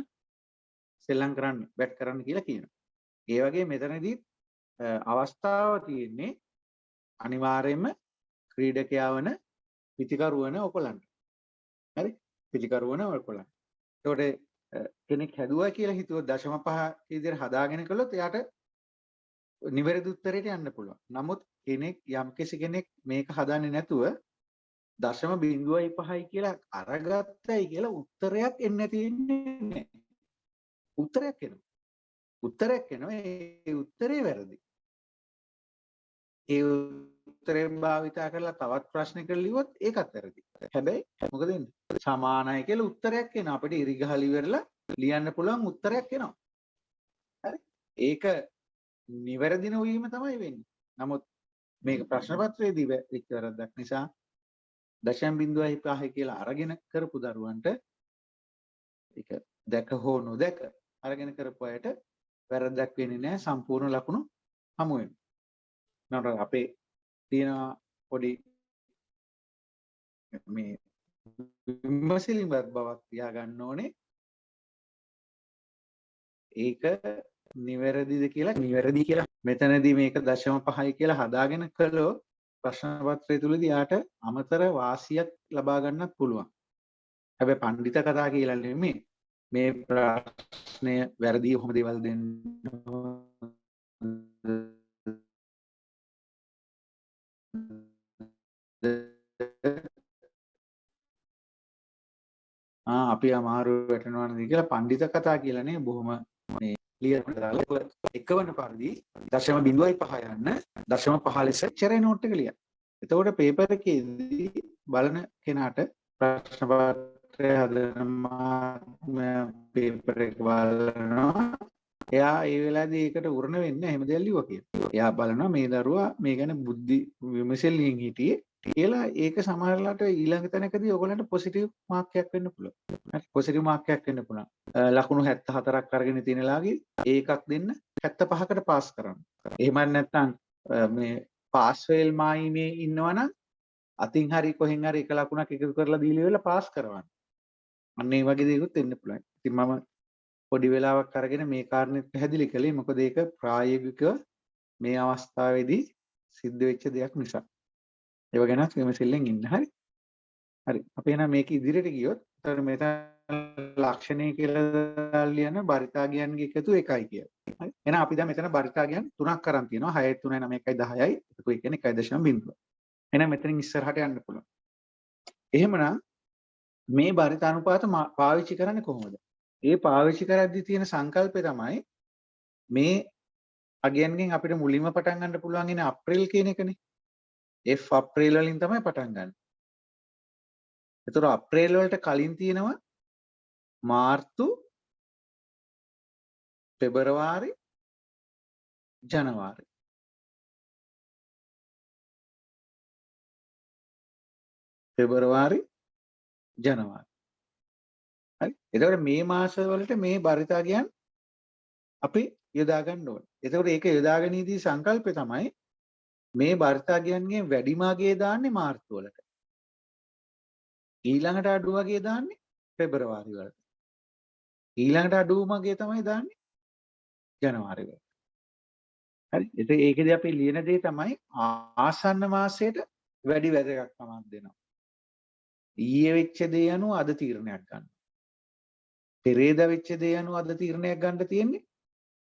සෙල්ලම් කරන්න, බැට් කරන්න කියලා කියනවා. ඒ වගේ මෙතනදී අවස්ථාව තියෙන්නේ අනිවාර්යයෙන්ම ක්‍රීඩකයා වන පිටිකරු වන ඔයගොල්ලන්ට. හරි? පිටිකරු වන ඔයගොල්ලන්ට. ඒකට කෙනෙක් හැදුවා කියලා හිතුවොත් 0.5 විදිහට හදාගෙන කළොත් එයාට නිවැරදි උත්තරයට යන්න පුළුවන්. නමුත් යම්කිසි කෙනෙක් මේක හදන්නේ නැතුව 0.5යි කියලා අරගත්තයි කියලා උත්තරයක් එන්නේ නැති වෙන්නේ නැහැ. උත්තරයක් එනවා. උත්තරයක් එනවා ඒ උත්තරේ වැරදි. ඒ උත්තරේ භාවිතා කරලා තවත් ප්‍රශ්නයකට ලියුවොත් ඒකත් වැරදි. හැබැයි මොකද වෙන්නේ? සමානයි කියලා උත්තරයක් එනවා. අපිට ඉරිගහලා ඉවරලා ලියන්න පුළුවන් උත්තරයක් එනවා. හරි? ඒක නිවැරදි නොවීම තමයි වෙන්නේ. නමුත් මේක ප්‍රශ්න පත්‍රයේදී වෙච්ච වැරද්දක් නිසා 0.5 කියලා අරගෙන කරපු දරුවන්ට ඒක දැක හෝ නොදැක අරගෙන කරපු අයට වැරද්දක් වෙන්නේ නැහැ සම්පූර්ණ ලකුණු හමු වෙනවා. නේද අපේ තියෙන පොඩි මේ විමසිලිමත් බවක් තියාගන්න ඕනේ. ඒක නිවැරදිද කියලා මෙතනදී මේක 0.5 කියලා හදාගෙන කළොත් ප්‍රශ්න පත්‍රය තුලදී යාට අමතර වාසියක් ලබා ගන්නත් පුළුවන්. හැබැයි පඬිත කතා කියලා නෙමෙයි මේ ප්‍රශ්නය වැරදි කොහොම දේවල් දෙන්න අපි අමාරු වැටෙනවා නේද කියලා පඬිත කතා කියලා නේ බොහොම මේ ක්ලියර් දාලා එකවන පරිදි 0.5 යන්න 0.5 ලෙස චරේ නෝට් එක ලියන්න. එතකොට පේපර් එකේදී බලන කෙනාට ප්‍රශ්න පත්‍රය හදන පේපර් එක බලනවා. එයා ඒ වෙලාවේදී ඒකට උරණ වෙන්නේ එහෙම දෙයක් ලියුවා කියලා. එයා බලනවා මේ දරුවා මේ ගැන බුද්ධි විමසෙල්ලියෙන් හිටියේ කියලා ඒක සමහරලාට ඊළඟ තැනකදී ඔයගොල්ලන්ට පොසිටිව් මාක් එකක් වෙන්න පුළුවන්. හරි පොසිටිව් මාක් එකක් වෙන්න පුළුවන්. ලකුණු 74ක් අරගෙන තියෙන ලාගේ ඒකක් දෙන්න 75කට පාස් කරන්න. එහෙම නැත්නම් මේ පාස් ෆේල් මායිමේ ඉන්නවනම් අතින් හරි කොහෙන් හරි එක ලකුණක් එකතු කරලා දීලා ඉවරලා පාස් කරවන්න. අන්න ඒ වගේ දේකුත් වෙන්න පුළුවන්. ඉතින් මම පොඩි වෙලාවක් අරගෙන මේ කාරණේ පැහැදිලි කළේ මොකද ඒක ප්‍රායෝගිකව මේ අවස්ථාවේදී සිද්ධ වෙච්ච දෙයක් නිසා. ඒව ගැන විමසිල්ලෙන් ඉන්න. හරි. අපි එහෙනම් මේක ඉදිරියට ගියොත් එතකොට මෙතන ලක්ෂණය කියලා ලියන බරිතාගයන්ගේ එකතු 1යි කියලා. හරි. එහෙනම් අපි දැන් මෙතන බරිතාගයන් 3ක් කරන් තියෙනවා. 6 3 9 1යි 10යි. එකතු ඒ කියන්නේ 1.0. එහෙනම් මෙතනින් ඉස්සරහට යන්න පුළුවන්. එහෙමනම් මේ බරිතානුපාත පාවිච්චි කරන්නේ කොහොමද? ඒ පාවිච්චි කරද්දී තියෙන සංකල්පය තමයි මේ අගයන්ගෙන් අපිට මුලින්ම පටන් ගන්න පුළුවන් ඉන්නේ අප්‍රේල් කියන එකනේ. F අප්‍රේල් වලින් තමයි පටන් ගන්න. ඒතර අප්‍රේල් වලට කලින් තියෙනවා මාර්තු, පෙබරවාරි, ජනවාරි. පෙබරවාරි, ජනවාරි. හරි. එතකොට මේ මාස වලට මේ බරිතාගයන් අපි යොදා ගන්න ඕනේ. එතකොට ඒක යොදාගනීදී සංකල්පය තමයි මේ බරිතාගයන්ගෙන් වැඩිම අගය දාන්නේ මාර්තු වලට. ඊළඟට අඩු අගය දාන්නේ පෙබරවාරි වලට. ඊළඟට අඩුම අගය තමයි දාන්නේ ජනවාරි වලට. හරි. ඒකෙදී අපි ලියන දේ තමයි ආසන්න මාසයට වැඩි වැදගත්කමක් දෙනවා. ඊයේ වෙච්ච දේ අනුව අද තීරණයක් ගන්න. පෙරේදා වෙච්ච දේ අනුව අද තීරණයක් ගන්න තියෙන්නේ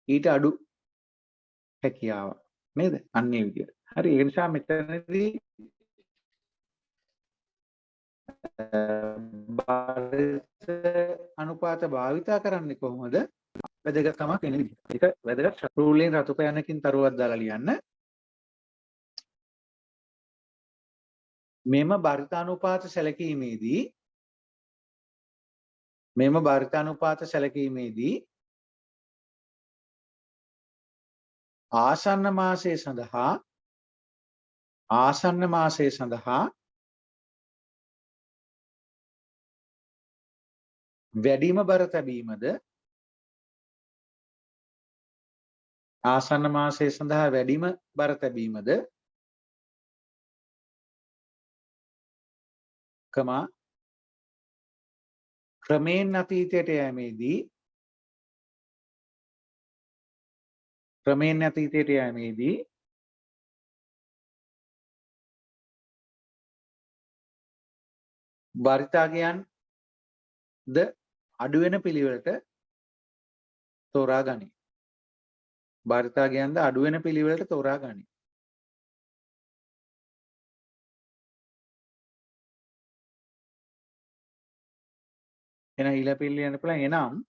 ඊට අඩු හැකියාවක් නේද? අන්න ඒ විදිහට. හරි. ඒ නිසා මෙතනදී බාහිර අනුපාත භාවිතා කරන්නේ කොහොමද? වැදගත්කමක් එන විදිහ. ඒක වැදගත් රූලෙන් රතු පෑනකින් තරුවක් දාලා ලියන්න. මෙම බරිතානුපාත සැලකීමේදී ආසන්න මාසය සඳහා වැඩිම බර තැබීමද ක්‍රමයෙන් අතීතයට යෑමේදී බරිතාගයන් ද අඩුවෙන පිළිවෙලට තෝරා ගනී. එහෙනම් ඊළඟ පිළිවෙල යන්න පුළුවන්. එනම්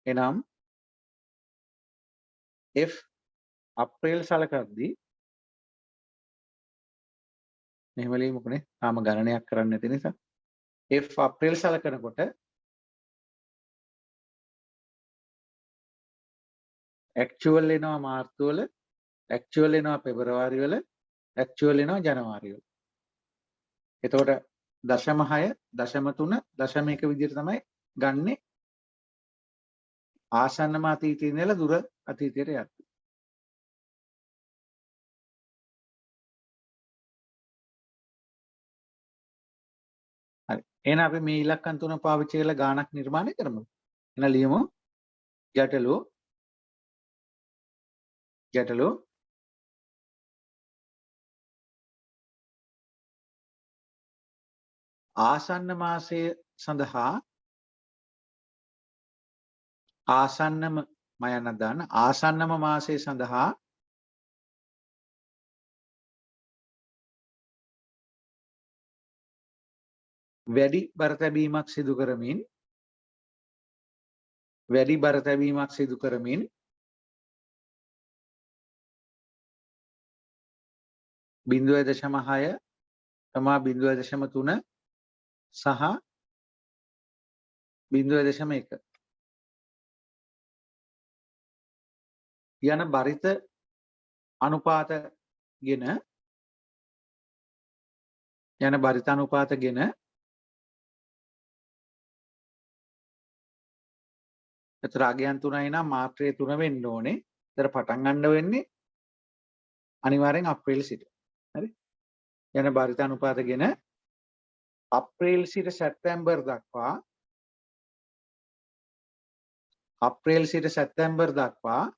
එනම් F අප්‍රේල් සලකද්දී මෙහෙම ලියමුකනේ තාම ගණනයක් කරන්න නැති නිසා F අප්‍රේල් සලකනකොට ඇක්චුවල් එනවා මාර්තු වල ඇක්චුවල් එනවා පෙබරවාරි වල ඇක්චුවල් එනවා ජනවාරි වල. එතකොට 0.6 0.3 0.1 විදිහට තමයි ගන්නෙ ආසන්නම අතීතයේ ඉඳලා දුර අතීතයට යන්න. හරි. එහෙනම් අපි මේ ඉලක්කම් තුන පාවිච්චි කරලා ගාණක් නිර්මාණය කරමු. එහෙනම් ලියමු ගැටලුව ආසන්න මාසය සඳහා ආසන්නම මයන්නක් දාන්න ආසන්නම මාසය සඳහා වැඩි බර තැබීමක් සිදු කරමින් 0.6 තමා 0.3 සහ 0.1 යන බරිත අනුපාත ගෙන එතර අගයන් 3යි නම් මාත්‍රය 3 වෙන්න ඕනේ. එතර පටන් ගන්න වෙන්නේ අනිවාර්යෙන් අප්‍රේල් සිට. හරි. යන බරිත අනුපාත ගෙන අප්‍රේල් සිට සැප්තැම්බර් දක්වා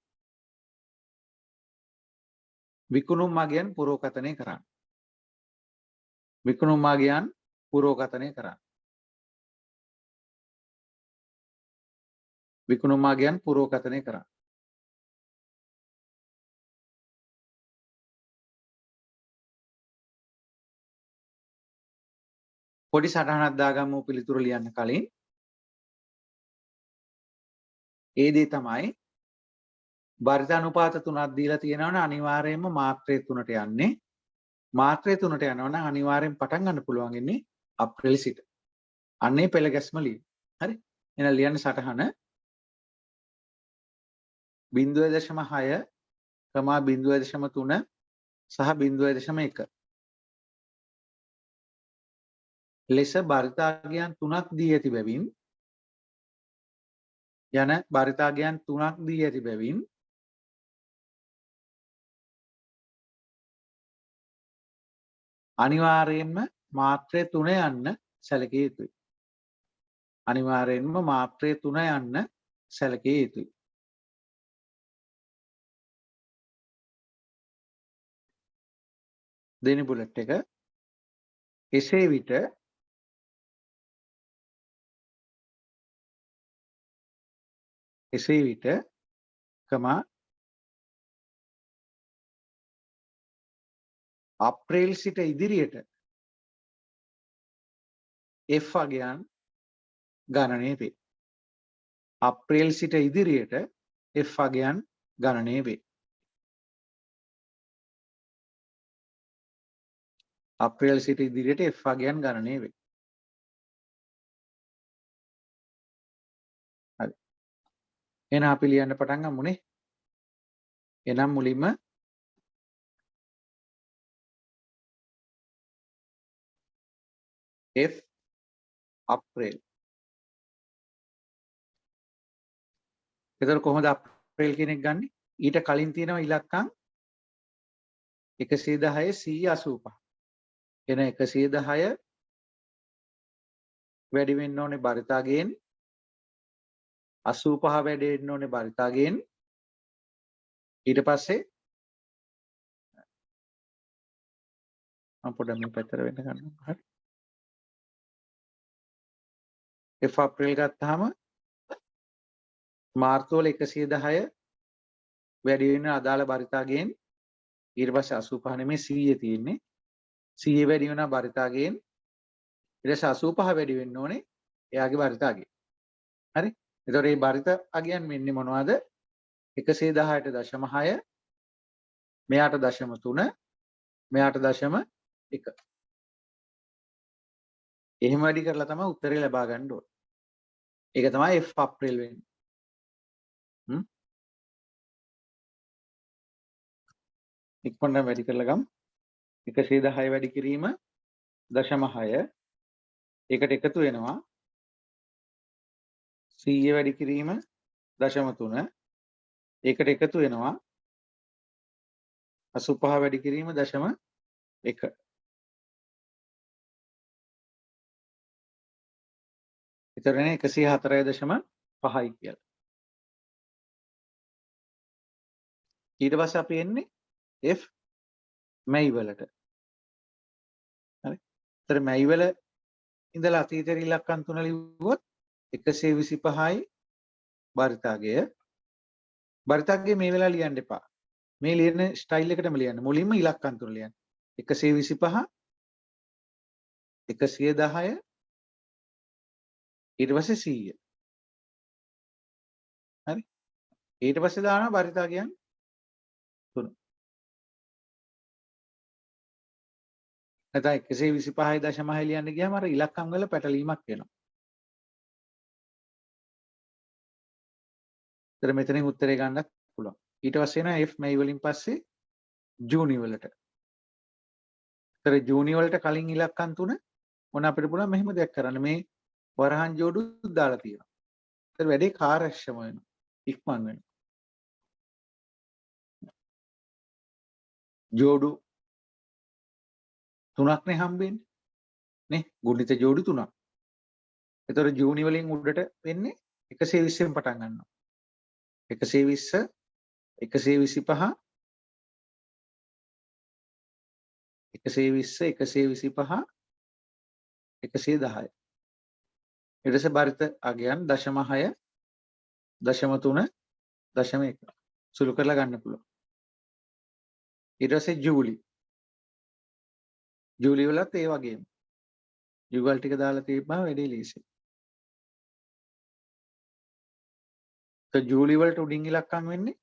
විකුණුම් මගයන් පුරෝකථනය කරන්න. පොඩි සටහනක් දාගමු පිළිතුරු ලියන්න කලින්. ඒ දේ තමයි බරිත අනුපාත 3ක් දීලා තියෙනවනේ අනිවාර්යයෙන්ම මාත්‍රය 3ට යන්නේ. මාත්‍රය 3ට යනවනම් අනිවාර්යෙන් පටන් ගන්න පුළුවන් ඉන්නේ අප්‍රේල් සිට. අන්නේ පෙළ ගැස්ම ලියන්න. හරි. එහෙනම් ලියන්න සටහන 0.6, 0.3 සහ 0.1 ලෙස බරිතාගයන් 3ක් දී ඇති බැවින් අනිවාර්යයෙන්ම මාත්‍රය 3 යන්න සැලකිය යුතුයි. දෙවෙනි බුලට් එක එසේ විට අප්‍රේල් සිට ඉදිරියට F අගයන් ගණනය වේ. අප්‍රේල් සිට ඉදිරියට F අගයන් ගණනය වේ. අප්‍රේල් සිට ඉදිරියට F අගයන් ගණනය වේ. හරි. එහෙනම් අපි ලියන්න පටන් ගමුනේ. එනම් මුලින්ම F අප්‍රේල්. එතකොට කොහොමද අප්‍රේල් කියන එක ගන්නෙ? ඊට කලින් තියෙනවා ඉලක්කම් 110 185. එන 110 වැඩි වෙන්න ඕනේ බරිතාගෙන් 85 වැඩි වෙන්න ඕනේ බරිතාගෙන් ඊට පස්සේ මම පොඩ්ඩක් මේ පැත්තට වෙන්න ගන්නවා. හරි. F අප්‍රේල් ගත්තාම මාර්තු වල 110 වැඩි වෙන අදාළ බරිතාගෙන් ඊට පස්සේ 85 නෙමෙයි 100 තියෙන්නේ. 100 වැඩි වෙන බරිතාගෙන් ඊට පස්සේ 85 වැඩි වෙන්න ඕනේ එයාගේ බරිතාගෙන්. හරි. එතකොට මේ බරිත අගයන් වෙන්නේ මොනවද? 110.6 මෙයාට 0.3 මෙයාට 0.1. එහෙම වැඩි කරලා තමයි උත්තරේ ලබා ගන්න ඕනේ. ඒක තමයි F අප්‍රේල් වෙන්නේ. ඉක්මනට වැඩි කරලා ගමු. 110 වැඩි කිරීම 0.6 ඒකට එකතු වෙනවා 100 වැඩි කිරීම 0.3 ඒකට එකතු වෙනවා 85 වැඩි කිරීම 0.1. එතකොට 104.5යි කියලා. ඊට පස්සේ අපි එන්නේ F මැයි වලට. හරි. ඒතර මැයි වල ඉඳලා අතීතයේ ඉලක්කම් තුන ලිව්වොත් 125යි බරිතාගය. බරිතාගය මේ වෙලාව ලියන්න එපා. මේ ලියන ස්ටයිල් එකටම ලියන්න. මුලින්ම ඉලක්කම් තුන ලියන්න. 125 110 ඊට පස්සේ 100. හරි. ඊට පස්සේ දානවා බරිතාගයන් තුන. නැත්නම් 125.6 ලියන්න ගියාම අර ඉලක්කම් වල පැටලීමක් වෙනවා. ඒතර මෙතනින් උත්තරේ ගන්නත් පුළුවන්. ඊට පස්සේ එනවා F මැයි වලින් පස්සේ ජූනි වලට. ඒතර ජූනි වලට කලින් ඉලක්කම් තුන මොන අපිට පුළුවන් මෙහෙම දෙයක් කරන්න. මේ වරහන් ජෝඩු දාලා තියෙනවා. ඒතර වැඩේ කාර්යක්ෂම වෙනවා. ඉක්මන් වෙනවා. ජෝඩු තුනක්නේ හම්බෙන්නේ. නේ? ගුණිත ජෝඩු තුනක්. ඒතර ජූනි වලින් උඩට වෙන්නේ 120න් පටන් ගන්නවා. 120 125 120 125 110. ඊට පස්සේ බරිත අගයන් 0.6 0.3 0.1 සුළු කරලා ගන්න පුළුවන්. ඊට පස්සේ ජූලි වලත් ඒ වගේම යුගල් ටික දාලා තියපුවා වැඩේ ලීසි. ජූලි වලට උඩින් ඉලක්කම් වෙන්නේ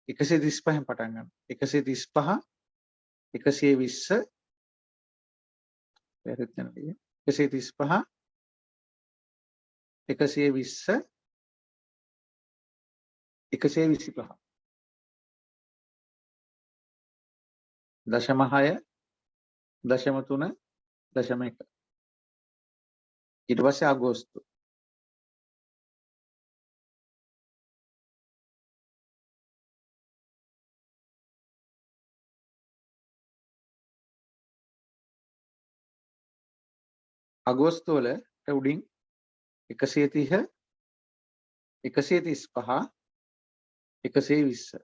135න් පටන් ගන්න. 135 120 වැරදිද නේද? 135 120 125 0.6 0.3 0.1. ඊට පස්සේ අගෝස්තු වලට උඩින් 130 135 120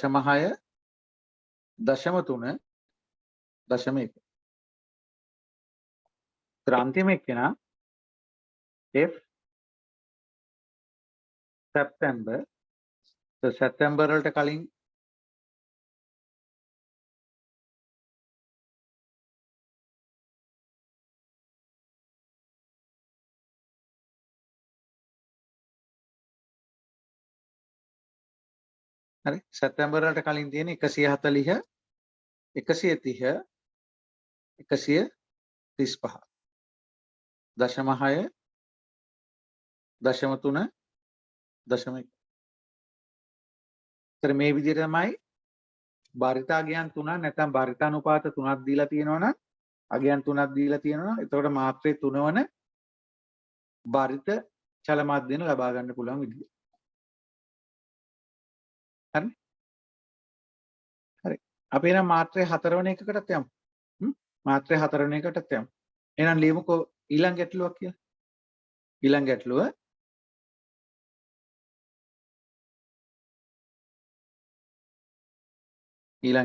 0.6 0.3 0.1. අන්තිම එක්කෙනා F සැප්තැම්බර්. සැප්තැම්බර් වලට කලින් හරි සැප්තැම්බර් වලට කලින් තියෙන 140 130 135 0.6 0.3 0.1. ඒතර මේ විදිහට තමයි බරිතාගයන් තුනක් නැත්නම් බරිතානුපාත තුනක් දීලා තියෙනවා නම් අගයන් තුනක් දීලා තියෙනවා. එතකොට මාත්‍රේ 3 වන බරිත චල මාධ්‍යන ලබා ගන්න පුළුවන් විදිය. හරි. හරි. අපි එහෙනම් මාත්‍රේ 4 වෙනි එකකටත් යමු. මාත්‍රේ 4 වෙනි එකටත් යමු. එහෙනම් ලියමුකෝ ඊළඟ ගැටලුවක් කියලා. ඊළඟ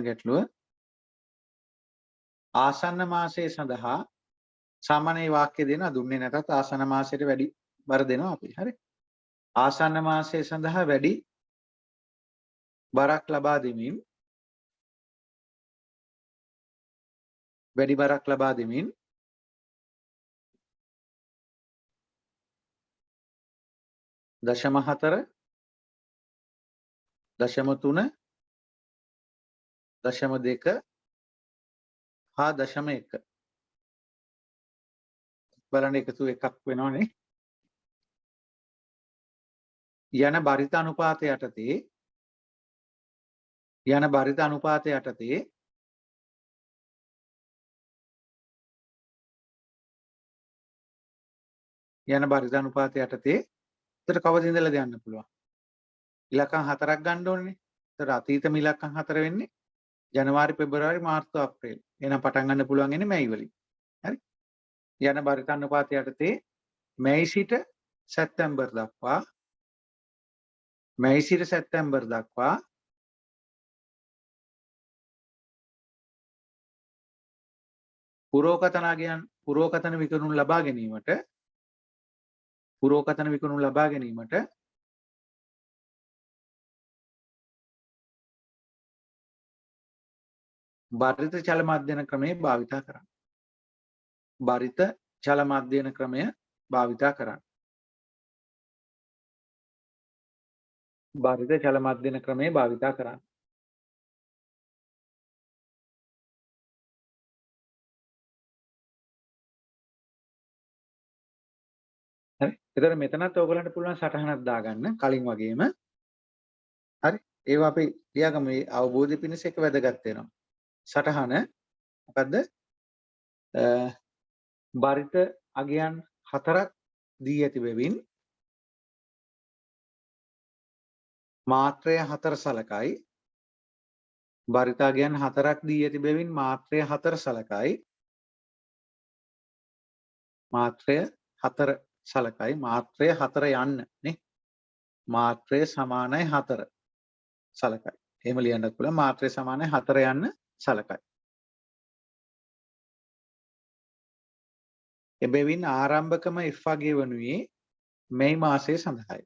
ගැටලුව ආසන්න මාසයේ සඳහා සාමාන්‍ය වාක්‍ය දෙනවා දුන්නේ නැතත් ආසන්න මාසයට වැඩි බර දෙනවා අපි. හරි. ආසන්න මාසයේ සඳහා වැඩි බරක් ලබා දෙමින් 0.4 0.3 0.2 හා 0.1 බලන්න එකතු එකක් වෙනවනේ යන බරිත අනුපාතය යටතේ යන බරිත අනුපාතය යටතේ යන බරිත අනුපාතය යටතේ එතකොට කවද ඉඳලාද යන්න පුළුවන් ඉලක්කම් 4ක් ගන්න ඕනේ. එතකොට අතීතම ඉලක්කම් 4 වෙන්නේ ජනවාරි පෙබරවාරි මාර්තු අප්‍රේල්. එහෙනම් පටන් ගන්න පුළුවන් ඉන්නේ මැයි වලින්. හරි. යන බරිත අනුපාතය යටතේ මැයි සිට සැප්තැම්බර් දක්වා පුරෝකතන විකුණුම් ලබා ගැනීමට බරිත චල මධ්‍යන ක්‍රමය භාවිතා කරන්න. බරිත චල මධ්‍යන ක්‍රමය භාවිතා කරන්න. බරිත චල මධ්‍යන ක්‍රමය භාවිතා කරන්න. හරි. එතකොට මෙතනත් ඕගලන්ට පුළුවන් සටහනක් දාගන්න කලින් වගේම. හරි. ඒවා අපි ලියාගමු මේ අවබෝධය පිණිස එක වැදගත් වෙනවා. සටහන මොකද්ද? බරිත අගයන් 4ක් දී ඇති බැවින් මාත්‍රය 4 සලකයි. බරිත අගයන් 4ක් දී ඇති බැවින් මාත්‍රය 4 සලකයි. මාත්‍රය 4 සලකයි. මාත්‍රය 4 යන්න නේ. මාත්‍රය සමානයි 4 සලකයි. එහෙම ලියන්නත් පුළුවන් මාත්‍රය සමානයි 4 යන්න සලකයි. එබැවින් ආරම්භකම F අගය වනුයේ මැයි මාසයේ සඳහායි.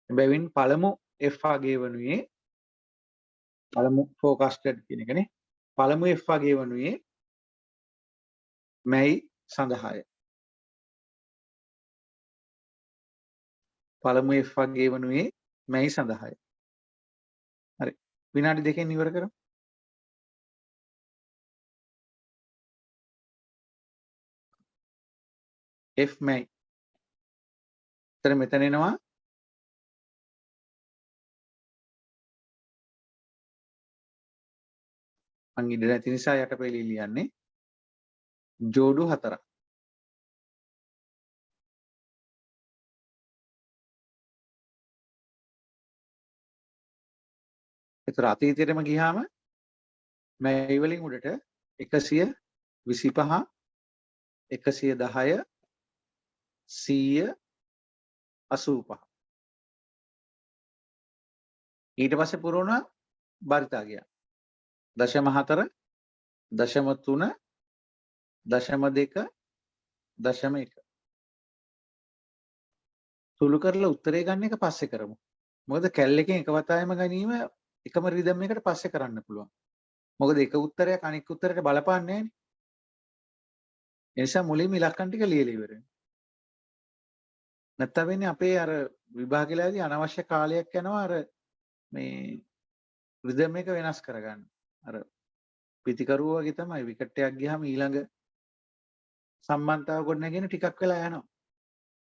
එබැවින් පළමු F අගය වනුයේ පළමු forecasted කියන එකනේ. පළමු F අගය වනුයේ මැයි සඳහායි. පළමු F අගය වනුයේ මැයි සඳහායි. හරි. විනාඩි 2කින් ඉවර කරමු. F මැයි. එතන මෙතන එනවා මං ඉඳ නැති නිසා යටපෙළේ ලියන්නේ ජෝඩු 4ක්. ඒතර අතීතයටම ගියාම මැයි වලින් උඩට 125 110 100 85 ඊට පස්සේ පුරවන බරිතාගය 0.4 0.3 0.2 0.1 සුළු කරලා උත්තරේ ගන්න එක පස්සේ කරමු. මොකද කැල් එකෙන් එක වතාවෙම ගැනීම එකම රිද්ම් එකකට පස්සේ කරන්න පුළුවන්. මොකද එක උත්තරයක් අනිත් උත්තරයට බලපාන්නේ නැහැ. ඒ නිසා මුලින්ම ඉලක්කම් ටික ලියලා ඉවර වෙන්න. නැත්තම් වෙන්නේ අපේ අර විභාගයේදී අනවශ්‍ය කාලයක් යනවා අර මේ රිද්ම් එක වෙනස් කරගන්න. අර පිටිකරුව වගේ තමයි විකට් එකක් ගියාම ඊළඟ සම්බන්ධතාව ගොඩනගෙන ටිකක් වෙලා යනවා.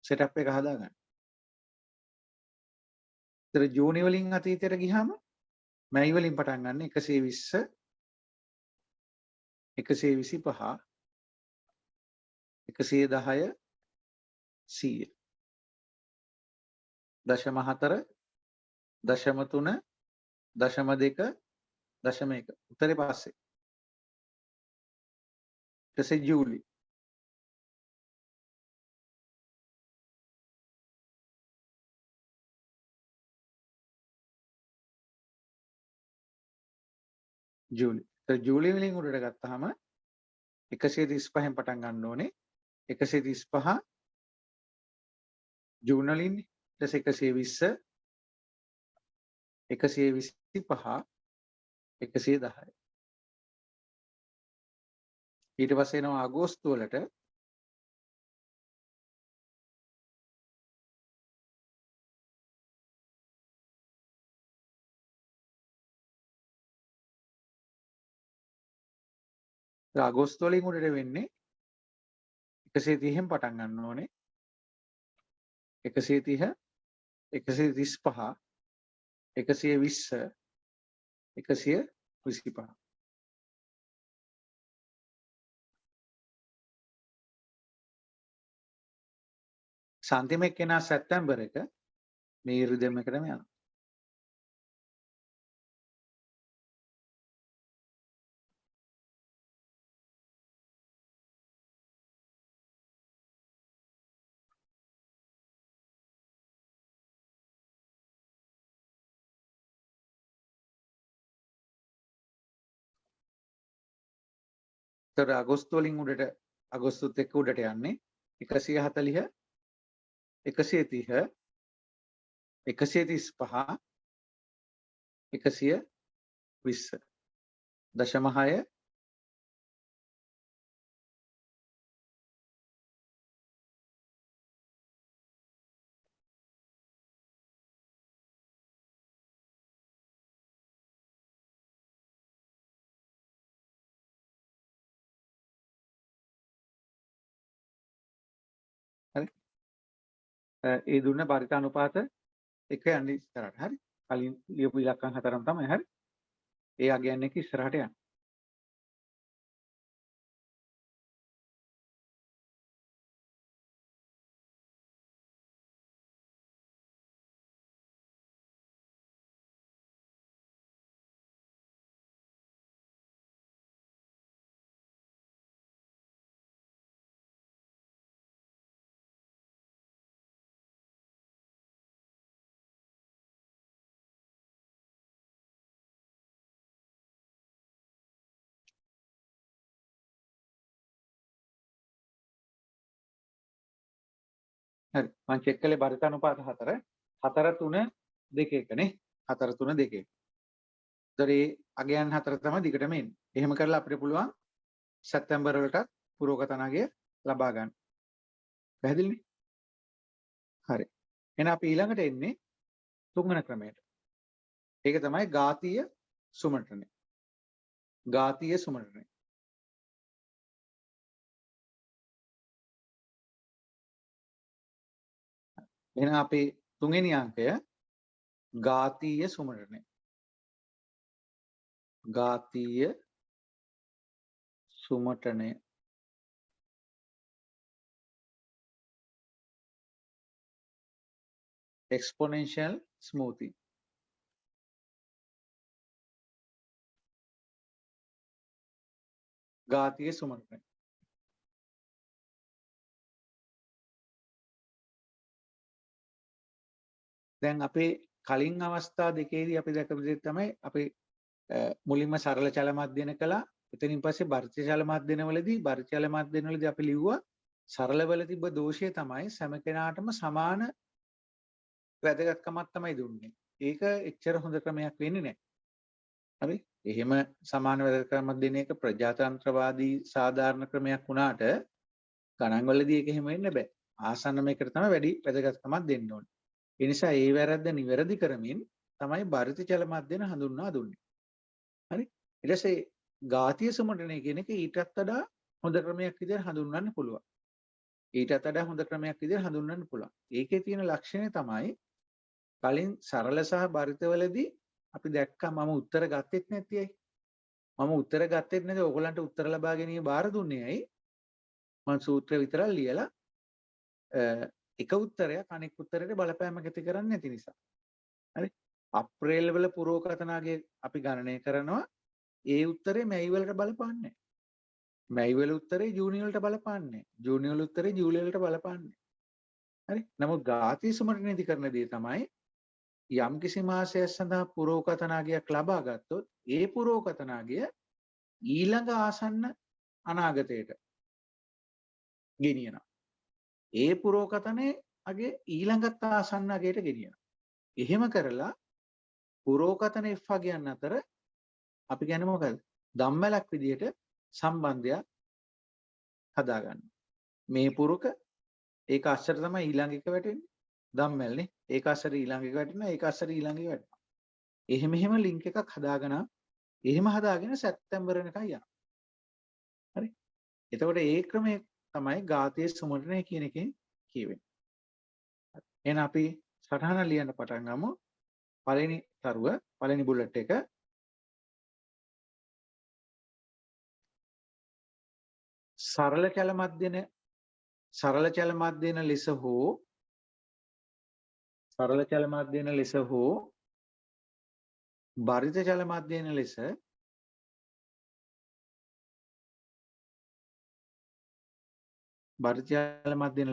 සෙටප් එක හදාගන්න. ඒතර ජූනි වලින් අතීතයට ගියාම මැයි වලින් පටන් ගන්න 120 125 110 100 0.4 0.3 0.2 0.1 උත්තරේ පස්සේ ඊට පස්සේ ජූලි ජූලි වලින් උඩට ගත්තාම 135න් පටන් ගන්න ඕනේ 135 ජූන් වලින් ඊට පස්සේ 120 125 110 ඊට පස්සේ එනවා අගෝස්තු වලට අගෝස්තු වලින් උඩට වෙන්නේ 130න් පටන් ගන්න ඕනේ. 130 135 120 125. සන්තිම එක්කෙනා සැප්තැම්බර් එක මේ රිද්ම් එකටම යනවා. ඒතර අගෝස්තු වලින් උඩට අගෝස්තුත් එක්ක උඩට යන්නේ 140 130 135 120 දශම 6 හරි. ඒ දුන්න පරිතානුපාත එක යන්නේ ඉස්සරහට. හරි. කලින් ලියපු ඉලක්කම් හතරම තමයි. හරි. ඒ අගයන් එක ඉස්සරහට යන්න. හරි. මම චෙක් කළේ පරිතානුපාත 4 4 3 2 1 නේ. 4 3 2 1. ඒතර ඒ අගයන් හතර තමයි දිගටම එන්නේ. එහෙම කරලා අපිට පුළුවන් සැප්තැම්බර් වලටත් පුරෝගතන අගය ලබා ගන්න. පැහැදිලිනේ? හරි. එහෙනම් අපි ඊළඟට එන්නේ තුන්වන ක්‍රමයට. ඒක තමයි ඝාතීය සුමටනය. ඝාතීය සුමටනය. එහෙනම් අපේ තුන්වෙනි අංකය ඝාතීය සුමටනය. ඝාතීය සුමටනය. exponential smoothing. ඝාතීය සුමටනය. දැන් අපේ කලින් අවස්ථා දෙකේදී අපි දැකපු දේ තමයි අපේ මුලින්ම සරල චල මධ්‍යන කළා. එතනින් පස්සේ බර්ජ චල මධ්‍යනවලදී බර්ජ චල මධ්‍යනවලදී අපි ලිව්වා සරලවල තිබ්බ දෝෂය තමයි සෑම කෙනාටම සමාන වැදගත්කමක් තමයි දුන්නේ. ඒක එච්චර හොඳ ක්‍රමයක් වෙන්නේ නැහැ. හරි? එහෙම සමාන වැදගත්කමක් දෙන එක ප්‍රජාතන්ත්‍රවාදී සාධාරණ ක්‍රමයක් වුණාට ගණන් වලදී ඒක එහෙම වෙන්න බෑ. ආසන්නම එකට තමයි වැඩි වැදගත්කමක් දෙන්න ඕනේ. ඒ නිසා ඒ වැරද්ද නිවැරදි කරමින් තමයි බරිත චල මධ්‍යන හඳුන්වා දුන්නේ. හරි? ඊට පස්සේ ඝාතීය සුමටනය කියන එක ඊටත් වඩා හොඳ ක්‍රමයක් විදිහට හඳුන්වන්න පුළුවන්. ඊටත් වඩා හොඳ ක්‍රමයක් විදිහට හඳුන්වන්න පුළුවන්. ඒකේ තියෙන ලක්ෂණය තමයි කලින් සරල සහ බරිතවලදී අපි දැක්කා මම උත්තර ගත්තෙත් නැති ඇයි? මම උත්තර ගත්තෙත් නැති ඕගොල්ලන්ට උත්තර ලබා ගැනීම බාර දුන්නේ ඇයි? මම සූත්‍ර විතරක් ලියලා එක උත්තරයක් අනෙක් උත්තරයට බලපෑමක් ඇති කරන්නේ නැති නිසා. හරි? අප්‍රේල් වල පුරෝකතනාගේ අපි ගණනය කරනවා ඒ උත්තරේ මැයි වලට බලපාන්නේ නැහැ. මැයි වල උත්තරේ ජූනි වලට බලපාන්නේ නැහැ. ජූනි වල උත්තරේ ජූලි වලට බලපාන්නේ නැහැ. හරි? නමුත් ඝාතීය සුමටනයේදී කරන දේ තමයි යම් කිසි මාසයක් සඳහා පුරෝකතනාගයක් ලබා ගත්තොත් ඒ පුරෝකතනාගය ඊළඟ ආසන්න අනාගතයට ගෙනියනවා. ඒ පුරෝකතනේ අගේ ඊළඟත් ආසන්න අගයට ගෙනියනවා. එහෙම කරලා පුරෝකතන F අගයන් අතර අපි කියන්නේ මොකද? ධම්මලක් විදියට සම්බන්ධයක් හදාගන්න. මේ පුරුක ඒක අස්සර තමයි ඊළඟ එක වැටෙන්නේ. ධම්මල්නේ. ඒක අස්සර ඊළඟ එක වැටෙනවා. ඒක අස්සර ඊළඟ එක වැටෙනවා. එහෙම ලින්ක් එකක් හදාගෙන එහෙම හදාගෙන සැප්තැම්බර් වෙනකන් යනවා. එතකොට ඒ ක්‍රමය තමයි ඝාතයේ සුමරණය කියන එකෙන් කියවෙන්නේ. එහෙනම් අපි සටහන ලියන්න පටන් ගමු. පළවෙනි තරුව පළවෙනි බුලට් එක සරල චල මධ්‍යන ලෙස හෝ බරිත චල මධ්‍යන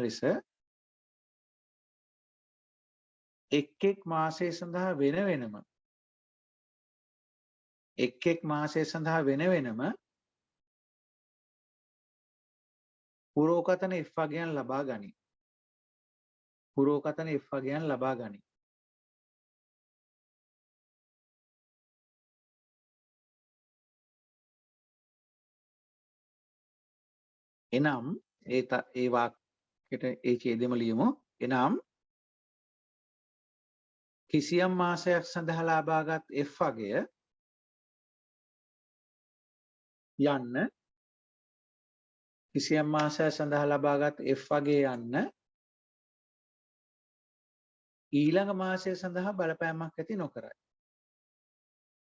ලෙස එක් මාසය සඳහා වෙන වෙනම පුරෝකතන F වගයන් ලබා ගනී. එනම් ඒ වාක්‍යයට ඒ ඡේදෙම ලියමු. එනම් කිසියම් මාසයක් සඳහා ලබාගත් F වගය යන්න ඊළඟ මාසය සඳහා බලපෑමක් ඇති නොකරයි.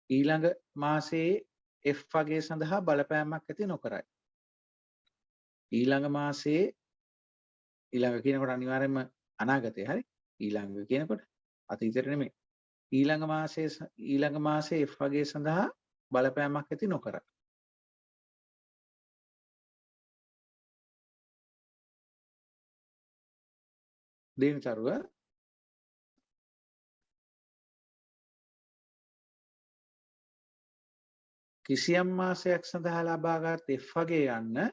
ඊළඟ මාසයේ F වගය සඳහා බලපෑමක් ඇති නොකරයි. ඊළඟ කියනකොට අනිවාර්යයෙන්ම අනාගතය හරි. ඊළඟ කියනකොට අතීතයට නෙමෙයි. ඊළඟ මාසයේ F වගය සඳහා බලපෑමක් ඇති නොකරයි. දෙවෙනි තරුව කිසියම් මාසයක් සඳහා ලබාගත් F වගය යන්න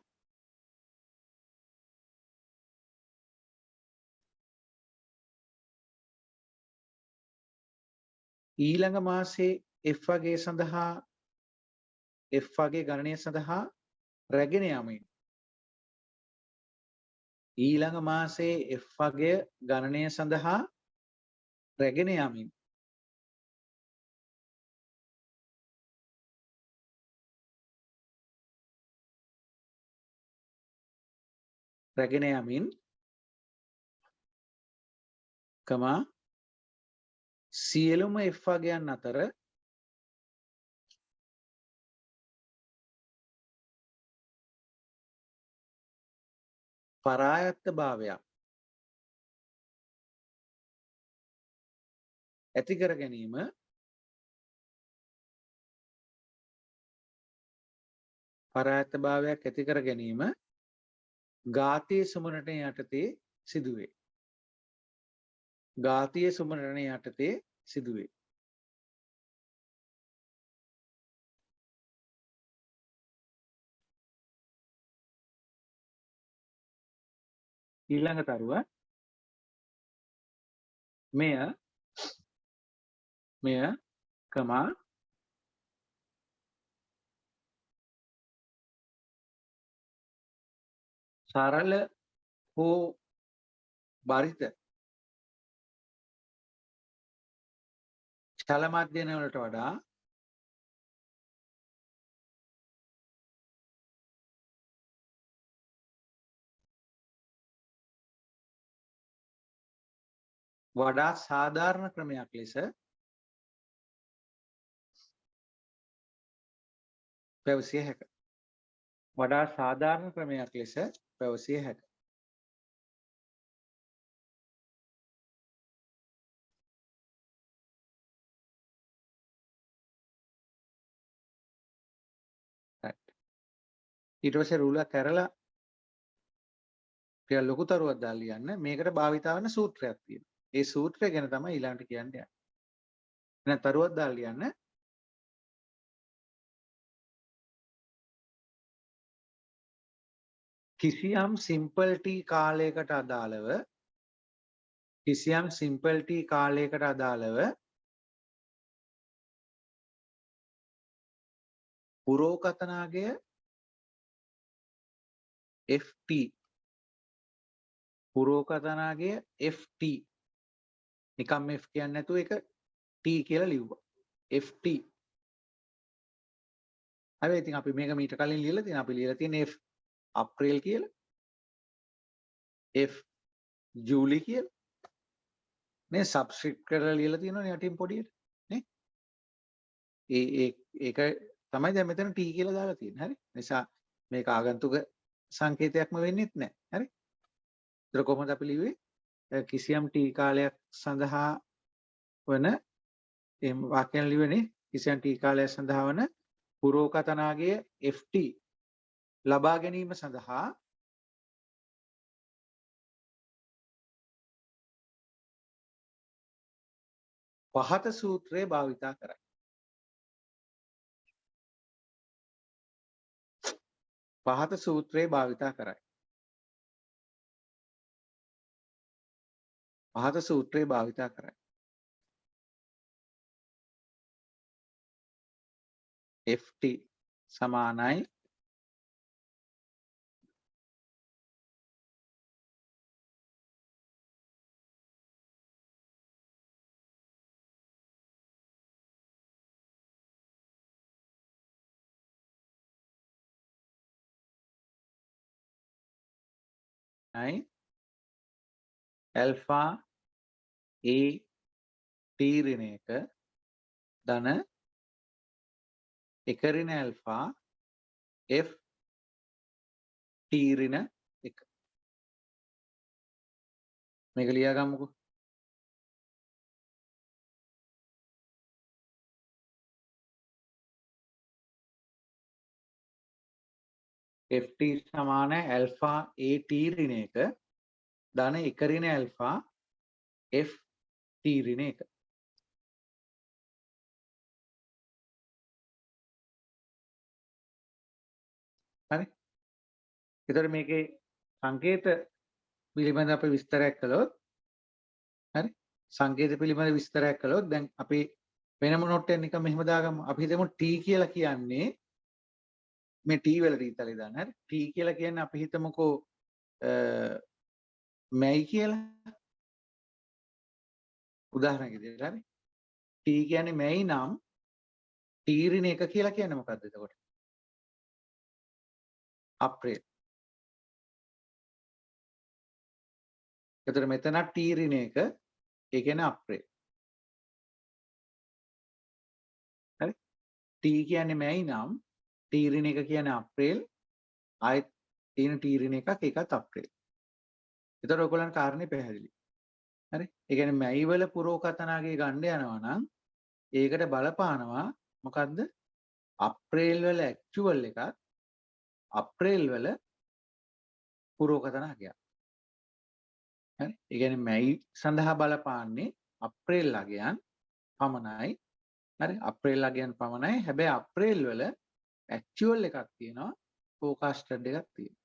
ඊළඟ මාසයේ F වගය ගණනය සඳහා රැගෙන යමින් ඊළඟ මාසයේ F වගය ගණනය සඳහා රැගෙන යමින් සියලුම F වගයන් අතර පරායත්ත භාවයක් ඇති කර ගැනීම ඝාතීය සුමරණය යටතේ සිදුවේ. ඊළඟ තරුව මෙය සරල හෝ බරිත චල මධ්‍යන වලට වඩා සාධාරණ ක්‍රමයක් ලෙස පැවසිය හැක. ඊට පස්සේ රූලක් කැරලා ටිකක් ලොකු තරුවක් දාලා ලියන්න. මේකට භාවිතා වෙන සූත්‍රයක් තියෙනවා. ඒ සූත්‍රය ගැන තමයි ඊළඟට කියන්නේ. එහෙනම් තරුවක් දාලා ලියන්න. කිසියම් සිම්පල් ටී කාලයකට අදාළව පුරෝකතනාගය FT නිකම් F කියන්නේ නැතුව ඒක T කියලා ලිව්වා. FT. හැබැයි ඉතින් අපි මේක මීට කලින් ලියලා තියෙනවා. අපි ලියලා තියෙන්නේ අප්‍රේල් කියලා. F ජූලි කියලා. නේ සබ්ස්ක්‍රිප්ට් කරලා ලියලා තියෙනවනේ යටින් පොඩියට. නේ? ඒක තමයි දැන් මෙතන T කියලා දාලා තියෙන්නේ. හරි? නිසා මේක ආගන්තුක සංකේතයක්ම වෙන්නෙත් නැහැ. හරි? ඒතර කොහොමද අපි ලිව්වේ? කිසියම් T කාලයක් සඳහා වන එහෙම වාක්‍යයක් ලිව්වනේ. කිසියම් T කාලයක් සඳහා වන පුරෝකතනාගය FT ලබා ගැනීම සඳහා පහත සූත්‍රය භාවිතා කරයි. පහත සූත්‍රය භාවිතා කරයි. පහත සූත්‍රය භාවිතා කරයි. FT සමානයි ඇල්ෆා A T ඍණ 1 ධන 1 ඍණ ඇල්ෆා F T ඍණ 1. මේක ලියා ගමුකෝ. FT සමාන ඇල්ෆා A T ඍණ 1 ධන 1 ඍණ ඇල්ෆා F T ඍණ 1. හරි? ඒතර මේකේ සංකේත පිළිබඳ අපි විස්තරයක් කළොත් හරි? සංකේත පිළිබඳ විස්තරයක් කළොත් දැන් අපි වෙනම නෝට් එකක් නිකන් මෙහෙම දාගමු. අපි හිතමු T කියලා කියන්නේ මේ T වලට ඉතලේ දාන්න. හරි? T කියලා කියන්නේ අපි හිතමුකෝ මැයි කියලා. උදාහරණයක් විදිහට හරි? T කියන්නේ මැයි නම් T ඍණ 1 කියලා කියන්නේ මොකක්ද එතකොට? අප්‍රේල්. එතකොට මෙතන T ඍණ 1 ඒ කියන්නේ අප්‍රේල්. හරි? T කියන්නේ මැයි නම් T ඍණ 1 කියන්නේ අප්‍රේල්. ආයෙත් තියෙන T ඍණ 1ක් ඒකත් අප්‍රේල්. එතකොට ඔයගොල්ලන්ට කාරණේ පැහැදිලි. හරි? ඒ කියන්නේ මැයි වල පුරෝකතනාගේ ගන්න යනවා නම් ඒකට බලපානවා මොකද්ද? අප්‍රේල් වල ඇක්චුවල් එකත් අප්‍රේල් වල පුරෝකතනාගයක්. හරි? ඒ කියන්නේ මැයි සඳහා බලපාන්නේ අප්‍රේල් අගයන් පමණයි. හරි? අප්‍රේල් අගයන් පමණයි. හැබැයි අප්‍රේල් වල ඇක්චුවල් එකක් තියෙනවා, ෆෝකාස්ටඩ් එකක් තියෙනවා.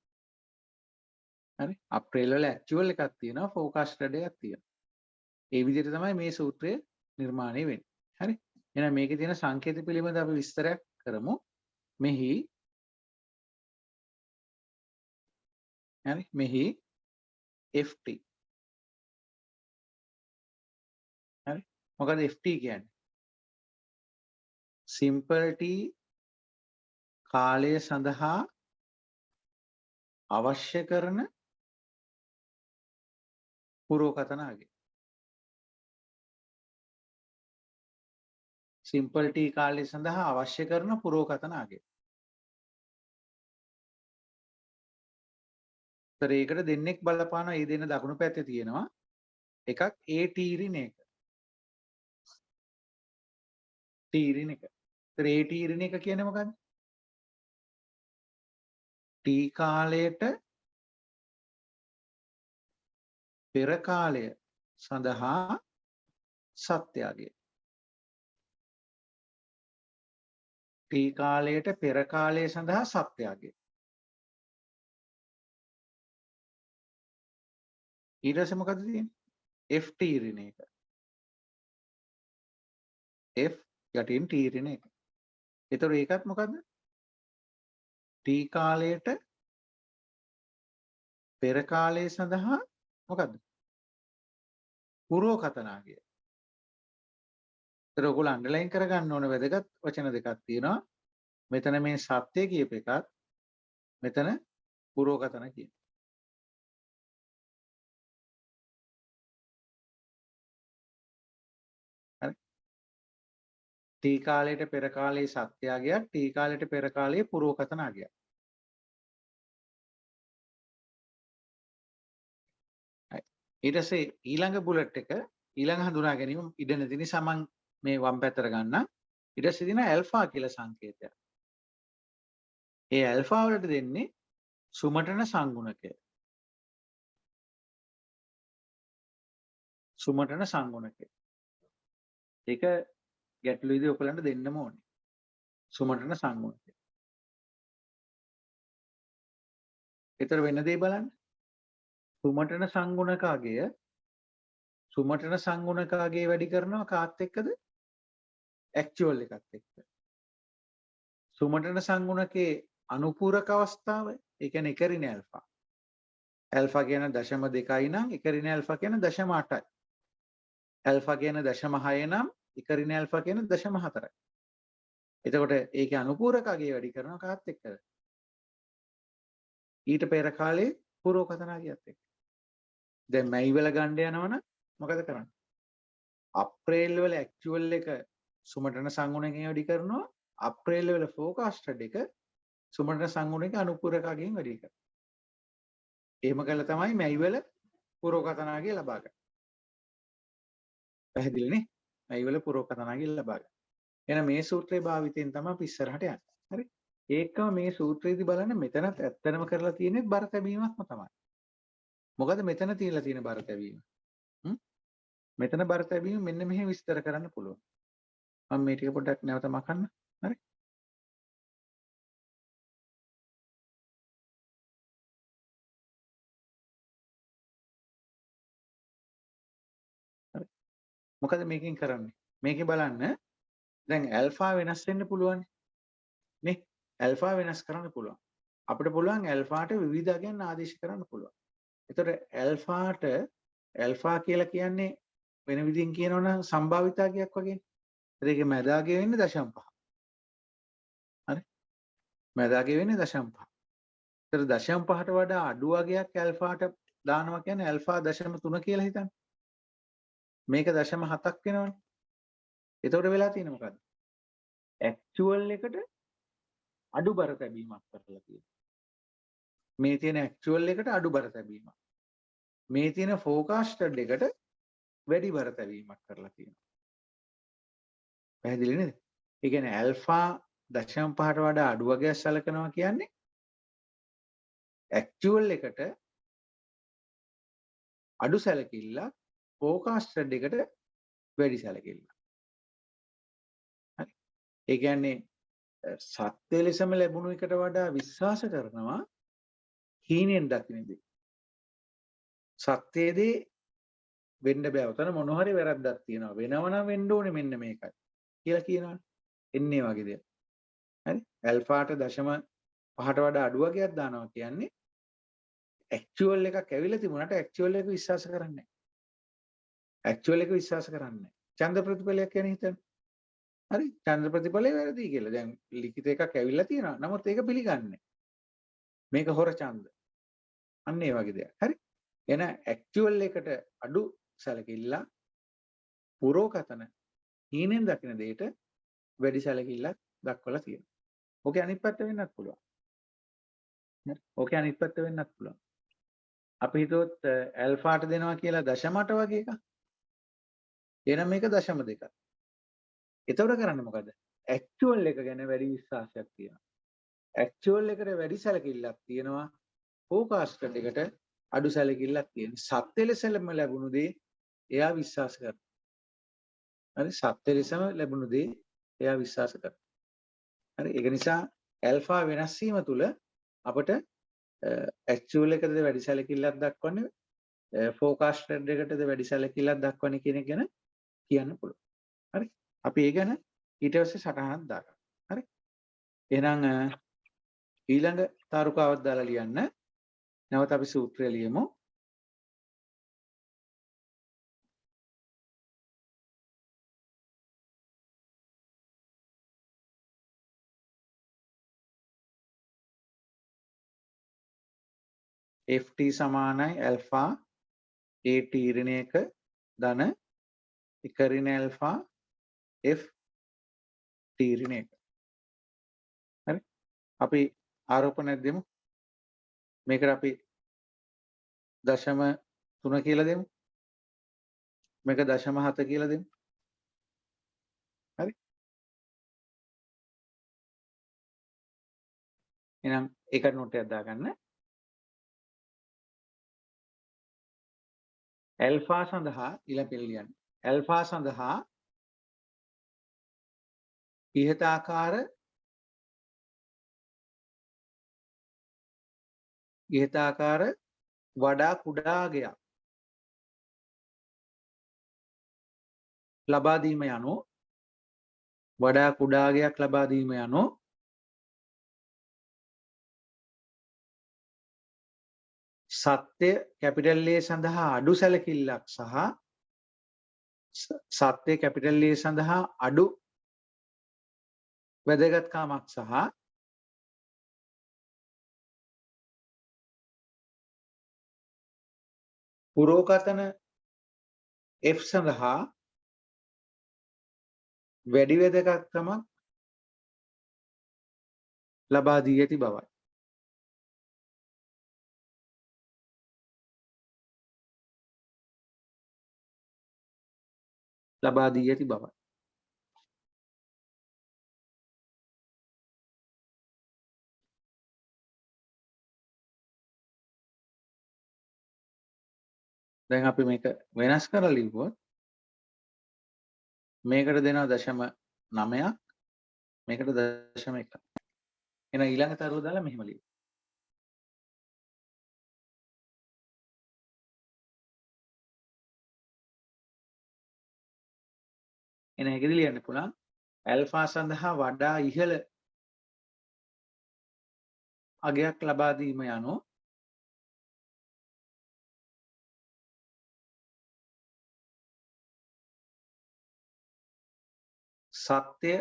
හරි? අප්‍රේල් වල ඇක්චුවල් එකක් තියෙනවා, ෆෝකාස්ටඩ් එකක් තියෙනවා. ඒ විදිහට තමයි මේ සූත්‍රය නිර්මාණය වෙන්නේ. හරි? එහෙනම් මේකේ තියෙන සංකේත පිළිබඳ අපි විස්තරයක් කරමු. මෙහි හරි? මෙහි FT. හරි? මොකද FT කියන්නේ? සිම්පල් T කාලය සඳහා අවශ්‍ය කරන පුරෝකතනාගය. සිම්පල් T කාලය සඳහා අවශ්‍ය කරන පුරෝකතනාගය. ඒතර ඒකට දෙන්නෙක් බලපානවා. ඒ දෙන්න දකුණු පැත්තේ තියෙනවා. එකක් AT ඍණ 1. T ඍණ 1. ඒතර AT ඍණ 1 කියන්නේ මොකක්ද? T කාලයට පෙර කාලය සඳහා සත්‍යයගය. T කාලයට පෙර කාලය සඳහා සත්‍යයගය. ඊට පස්සේ මොකද තියෙන්නේ? FT ඍණ 1. F යටින් T ඍණ 1. ඒතර ඒකත් මොකද්ද? T කාලයට පෙර කාලය සඳහා මොකද්ද? පුරෝකතනාගය. ඒතර ඔයගොල්ලෝ අන්ඩර්ලයින් කරගන්න ඕන වැදගත් වචන දෙකක් තියෙනවා. මෙතන මේ සත්‍ය කියප එකත් මෙතන පුරෝකතන කියන. හරි. ටී කාලයට පෙර කාලයේ සත්‍යය ගියා ටී කාලයට පෙර කාලයේ පුරෝකතන ගියා. හරි. ඊට පස්සේ ඊළඟ බුලට් එක ඊළඟ හඳුනා ගැනීම ඉඩ නැති නිසා මම මේ වම් පැත්තට ගන්නම්. ඊට පස්සේ දින ඇල්ෆා කියලා සංකේතයක්. ඒ ඇල්ෆා වලට දෙන්නේ සුමටන සංගුණකය. සුමටන සංගුණකය. ඒක ගැටලුවේදී ඔයගලන්ට දෙන්නම ඕනේ. සුමටන සංගුණකය. ඒතර වෙන දේ බලන්න. සුමටන සංගුණකාගය සුමටන සංගුණකාගේ වැඩි කරනවා කාත් එක්කද? ඇක්චුවල් එකත් එක්ක. සුමටන සංගුණකේ අනුපූරක අවස්ථාව ඒ කියන්නේ එක ඍණ ඇල්ෆා. ඇල්ෆා කියන 0.2යි නම් එක ඍණ ඇල්ෆා කියන 0.8යි. ඇල්ෆා කියන 0.6 නම් එක ඍණ ඇල්ෆා කියන 0.4යි. එතකොට ඒකේ අනුපූරකගේ වැඩි කරනවා කාත් එක්කද? ඊට පෙර කාලේ පුරෝකතනාගියත් එක්ක. දැන් මැයි වල ගන්න යනවනම් මොකද කරන්නේ? අප්‍රේල් වල ඇක්චුවල් එක සුමටන සංගුණකයෙන් වැඩි කරනවා. අප්‍රේල් වල ෆෝකාස්ටඩ් එක සුමටන සංගුණකේ අනුපූරකයෙන් වැඩි කරනවා. එහෙම කළා තමයි මැයි වල පුරෝකතනාගිය ලබා ගන්න. පැහැදිලිනේ? මැයි වල පුරෝකතනාගිය ලබා ගන්න. එහෙනම් මේ සූත්‍රයේ භාවිතයෙන් තමයි අපි ඉස්සරහට යන්නේ. හරි? ඒකම මේ සූත්‍රයේදී බලන්න මෙතනත් ඇත්තනම කරලා තියෙන්නේ බර තැබීමක්ම තමයි. මොකද මෙතන තියලා තියෙන බර තැබීම. මෙතන බර තැබීම මෙන්න මෙහෙම විස්තර කරන්න පුළුවන්. මම මේ ටික පොඩ්ඩක් නැවත මකන්න. හරි? හරි. මොකද මේකෙන් කරන්නේ? මේකේ බලන්න දැන් ඇල්ෆා වෙනස් වෙන්න පුළුවන්. නේ? ඇල්ෆා වෙනස් කරන්න පුළුවන්. අපිට පුළුවන් ඇල්ෆාට විවිධ අගයන් ආදේශ කරන්න පුළුවන්. එතකොට ඇල්ෆා කියලා කියන්නේ වෙන විදිහින් කියනවනම් සම්භාවිතාවයක් වගේ. ඒකේ මැදාගේ වෙන්නේ 0.5. හරි? මැදාගේ වෙන්නේ 0.5. ඒතර 0.5ට වඩා අඩු වගයක් ඇල්ෆාට දානවා කියන්නේ ඇල්ෆා 0.3 කියලා හිතන්න. මේක 0.7ක් වෙනවනේ. එතකොට වෙලා තියෙන්නේ මොකද්ද? ඇක්චුවල් එකට අඩු බර තැබීමක් කරලා තියෙනවා. මේ තියෙන ඇක්චුවල් එකට අඩු බර තැබීමක්. මේ තියෙන ෆෝකාස්ටඩ් එකට වැඩි බර තැබීමක් කරලා තියෙනවා. පැහැදිලි නේද? ඒ කියන්නේ ඇල්ෆා 0.5ට වඩා අඩු වගයක් සලකනවා කියන්නේ ඇක්චුවල් එකට අඩු සැලකිල්ල ෆෝකාස්ටඩ් එකට වැඩි සැලකිල්ල. හරි. ඒ කියන්නේ සත්‍ය ලෙසම ලැබුණු එකට වඩා විශ්වාස කරනවා හීනෙන් දකින්නදී. සත්‍යයේදී වෙන්න බෑ. උතන මොන හරි වැරද්දක් තියෙනවා. වෙනවනම් වෙන්න ඕනේ මෙන්න මේකයි කියලා කියනවා. එන්නේ වගේ දෙයක්. හරි? ඇල්ෆාට 0.5ට වඩා අඩු වගයක් දානවා කියන්නේ ඇක්චුවල් එකක් ඇවිල්ලා තිබුණාට ඇක්චුවල් එක විශ්වාස කරන්නේ නැහැ. ඇක්චුවල් එක විශ්වාස කරන්නේ නැහැ. ඡන්ද ප්‍රතිඵලයක් කියන්නේ හිතන්න. හරි? ඡන්ද ප්‍රතිඵලය වැරදි කියලා. දැන් ලිඛිත එකක් ඇවිල්ලා තියෙනවා. නමුත් ඒක පිළිගන්නේ නැහැ. මේක හොර ඡන්ද. අන්න ඒ වගේ දෙයක්. හරි? එන ඇක්චුවල් එකට අඩු සැලකිල්ල පුරෝකතන හීනෙන් දකින දෙයට වැඩි සැලකිල්ලක් දක්වලා තියෙනවා. ඕකේ අනිත් පැත්ත වෙන්නත් පුළුවන්. හරි? ඕකේ අනිත් පැත්ත වෙන්නත් පුළුවන්. අපි හිතුවොත් ඇල්ෆාට දෙනවා කියලා 0.8 වගේ එකක්. එහෙනම් මේක 0.2ක්. එතකොට කරන්නේ මොකද? ඇක්චුවල් එක ගැන වැඩි විශ්වාසයක් තියෙනවා. ඇක්චුවල් එකට වැඩි සැලකිල්ලක් තියෙනවා. ෆෝකාස්ටඩ් එකට අඩු සැලකිල්ලක් තියෙන. සත්‍ය ලෙසම ලැබුණු දේ එයා විශ්වාස කරනවා. හරි? සත්‍ය ලෙසම ලැබුණු දේ එයා විශ්වාස කරනවා. හරි? ඒක නිසා ඇල්ෆා වෙනස් වීම තුළ අපට ඇක්චුවල් එකටද වැඩි සැලකිල්ලක් දක්වන්නේ ෆෝකාස්ටඩ් එකටද වැඩි සැලකිල්ලක් දක්වන්නේ කියන එක ගැන කියන්න පුළුවන්. හරි? අපි ඒ ගැන ඊට පස්සේ සටහනක් දාගන්න. හරි? එහෙනම් ඊළඟ තාරුකාවක් දාලා ලියන්න. නැවත අපි සූත්‍රය ලියමු. ft සමානයි alpha at ඍණ 1 ධන 1 ඍණ alpha f t ඍණ 1. හරි. අපි ආරෝපණයක් දෙමු. මේකට අපි 0.3 කියලා දෙමු. මේක 0.7 කියලා දෙමු. හරි. එහෙනම් ඒකට නෝට් එකක් දාගන්න. ඇල්ෆා සඳහා ඊළඟ ලියන්න. ඇල්ෆා සඳහා ඉහත ආකාර වඩා කුඩා ගයක් ලබා දීම යනු වඩා කුඩා ගයක් ලබා දීම යනු සත්‍ය කැපිටල් A සඳහා අඩු සැලකිල්ලක් සහ සත්‍ය කැපිටල් A සඳහා අඩු වැදගත්කමක් සහ පුරෝකතන F සඳහා වැඩි වැදගත්කමක් ලබා දී ඇති බවයි. ලබා දී ඇති බවයි. දැන් අපි මේක වෙනස් කරලා ලිව්වොත් මේකට දෙනවා 0.9ක් මේකට 0.1ක්. එහෙනම් ඊළඟ තරුව දාලා මෙහෙම ලියමු. එහෙනම් ඒකද ලියන්න පුළුවන් ඇල්ෆා සඳහා වඩා ඉහළ අගයක් ලබා දීම යනු සත්‍ය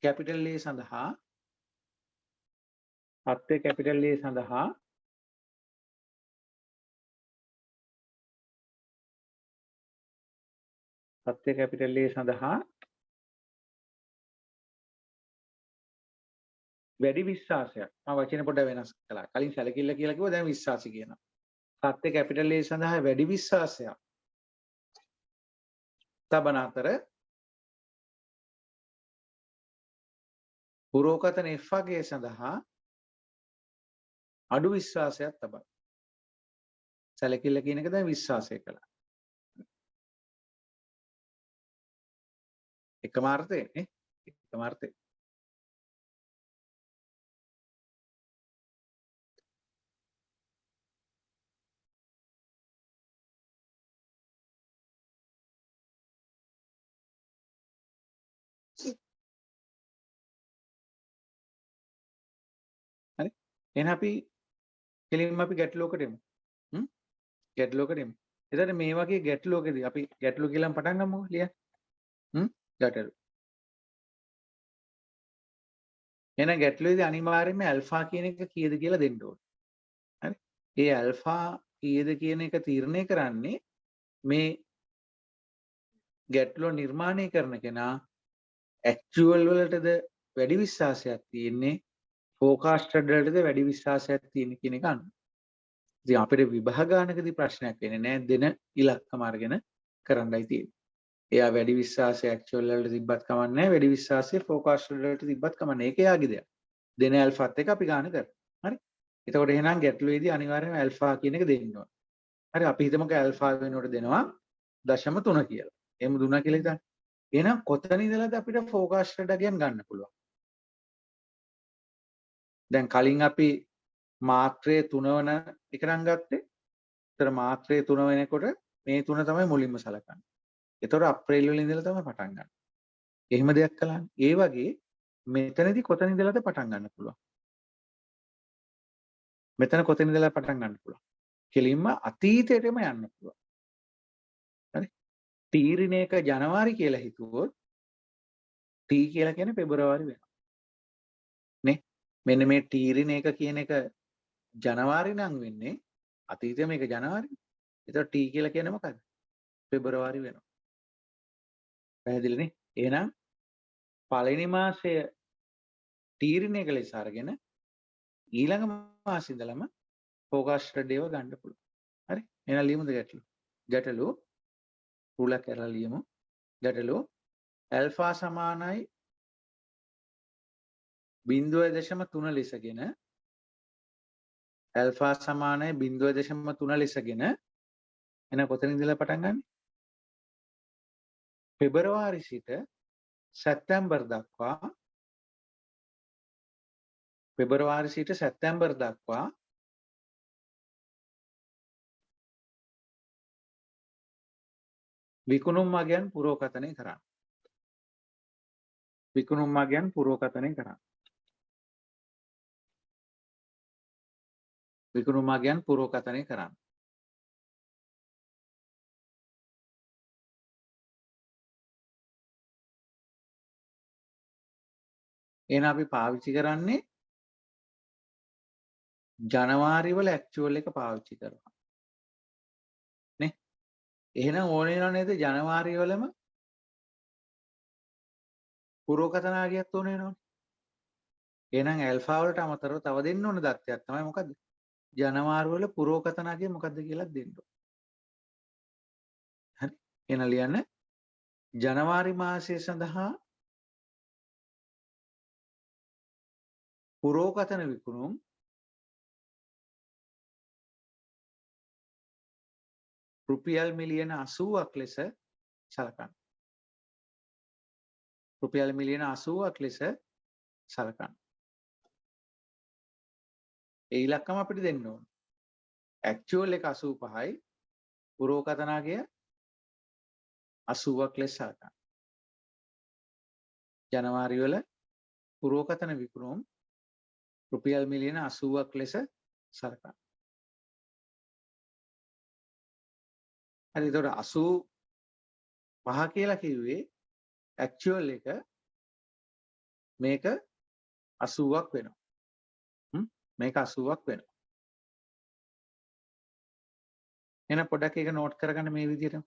කැපිටල් A සඳහා සත්‍ය කැපිටල් A සඳහා සත්‍ය කැපිටල් A සඳහා වැඩි විශ්වාසයක්. මම වචන පොඩ්ඩක් වෙනස් කළා. කලින් සැලකිල්ල කියලා කිව්වා දැන් විශ්වාසය කියනවා. සත්‍ය කැපිටල් A සඳහා වැඩි විශ්වාසයක් තබන අතර පුරෝකතන F වගේ සඳහා අඩු විශ්වාසයක් තබන. සැලකිල්ල කියන එක දැන් විශ්වාසය කළා. එකම අර්ථය නේ? එකම අර්ථය. හරි. එහෙනම් අපි කෙලින්ම අපි ගැටලුවකට එමු. ගැටලුවකට එමු. එතකොට මේ වගේ ගැටලුවකදී අපි ගැටලුව කියලා පටන් ගමුකෝ ලියන්න. ගැටලුව. එහෙනම් ගැටලුවේදී අනිවාර්යයෙන්ම ඇල්ෆා කියන එක කීයද කියලා දෙන්න ඕනේ. හරි. ඒ ඇල්ෆා කීයද කියන එක තීරණය කරන්නේ මේ ගැටලුව නිර්මාණය කරන කෙනා ඇක්චුවල් වලටද වැඩි විශ්වාසයක් තියෙන්නේ ෆෝකාස්ටඩ් වලටද වැඩි විශ්වාසයක් තියෙන්නේ කියන එක අනුව. ඉතින් අපිට විභාගානකදී ප්‍රශ්නයක් එන්නේ නැහැ දෙන ඉලක්කම අරගෙන කරන්නයි තියෙන්නේ. එයා වැඩි විශ්වාසය ඇක්චුවල් වලට තිබ්බත් කමක් නැහැ වැඩි විශ්වාසය ෆෝකාස්ටඩ් වලට තිබ්බත් කමක් නැහැ. ඒක එයාගේ දෙයක්. දෙන ඇල්ෆාත් එක අපි ගන්න කරා. හරි. එතකොට එහෙනම් ගැටලුවේදී අනිවාර්යයෙන්ම ඇල්ෆා කියන එක දෙන්න ඕන. හරි අපි හිතමුකෝ ඇල්ෆා වෙනුවට දෙනවා 0.3 කියලා. එහෙම දුන්නා කියලා හිතන්න. එහෙනම් කොතන ඉඳලාද අපිට ෆෝකාස්ටඩ් අගයන් ගන්න පුළුවන්? දැන් කලින් අපි මාත්‍රයේ 3 වන එක නම් ගත්තේ. ඒතර මාත්‍රයේ 3 වෙනකොට මේ 3 තමයි මුලින්ම සලකන්නේ. ඒතර අප්‍රේල් වල ඉඳලා තමයි පටන් ගන්න. එහෙම දෙයක් කළානේ. ඒ වගේ මෙතනදී කොතන ඉඳලාද පටන් ගන්න පුළුවන්? මෙතන කොතන ඉඳලා පටන් ගන්න පුළුවන්? කෙලින්ම අතීතයටම යන්න පුළුවන්. හරි? තීරණයක ජනවාරි කියලා හිතුවොත් T කියලා කියන්නේ පෙබරවාරි වෙනවා. නේ? මෙන්න මේ තීරණයක කියන එක ජනවාරි නම් වෙන්නේ අතීතයේ මේක ජනවාරි. ඒතකොට T කියලා කියන්නේ මොකද්ද? පෙබරවාරි වෙනවා. පැහැදිලිනේ? එහෙනම් පළවෙනි මාසය තීරණය කළ ලෙස අරගෙන ඊළඟ මාසෙ ඉඳලම forecasted ඒව ගන්න පුළුවන්. හරි? එහෙනම් ලියමුද ගැටලු? ගැටලු රුලක් කරලා ලියමු. ගැටලු ඇල්ෆා සමානයි 0.3 ලෙසගෙන ඇල්ෆා සමානයි 0.3 ලෙසගෙන එන කොතනින්ද ඉඳලා පටන් ගන්න? පෙබරවාරි සිට සැප්තැම්බර් දක්වා පෙබරවාරි සිට සැප්තැම්බර් දක්වා විකුණුම් මගයන් පුරෝකථනය කරන්න. විකුණුම් මගයන් පුරෝකථනය කරන්න. විකුණුම් මගයන් පුරෝකථනය කරන්න. එහෙනම් අපි පාවිච්චි කරන්නේ ජනවාරි වල ඇක්චුවල් එක පාවිච්චි කරනවා. නේ? එහෙනම් ඕනේ නෝ නේද ජනවාරි වලම පුරෝකථනාගයක් ඕනේ නෝනේ. එහෙනම් ඇල්ෆා වලට අමතරව තව දෙන්න ඕන දත්තයක් තමයි මොකද්ද? ජනවාරි වල පුරෝකථනාගය මොකද්ද කියලා දෙන්න ඕන. හරි? එහෙනම් ලියන්න ජනවාරි මාසය සඳහා පුරෝකථන විකුණුම් රුපියල් මිලියන 80ක් ලෙස සලකන්න. රුපියල් මිලියන 80ක් ලෙස සලකන්න. ඒ ඉලක්කම අපිට දෙන්න ඕන. ඇක්චුවල් එක 85යි පුරෝකථනාගය 80ක් ලෙස සලකන්න. ජනවාරි වල පුරෝකථන විකුණුම් රුපියල් මිලියන 80ක් ලෙස සලකන්න. හරි එතකොට 85 කියලා කිව්වේ ඇක්චුවල් එක මේක 80ක් වෙනවා. මේක 80ක් වෙනවා. එහෙනම් පොඩ්ඩක් ඒක නෝට් කරගන්න මේ විදිහට.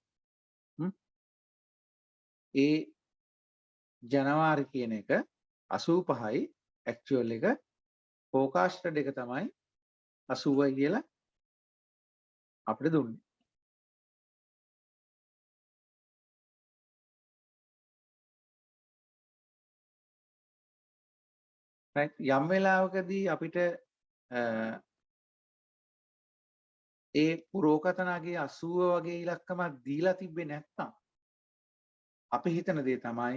ඒ ජනවාරි කියන එක 85යි ඇක්චුවල් එක forecasted එක තමයි 80යි කියලා අපිට දුන්නේ. right යම් වෙලාවකදී අපිට ඒ පුරෝකථනාගේ 80 වගේ ඉලක්කමක් දීලා තිබ්බේ නැත්නම් අපි හිතන දේ තමයි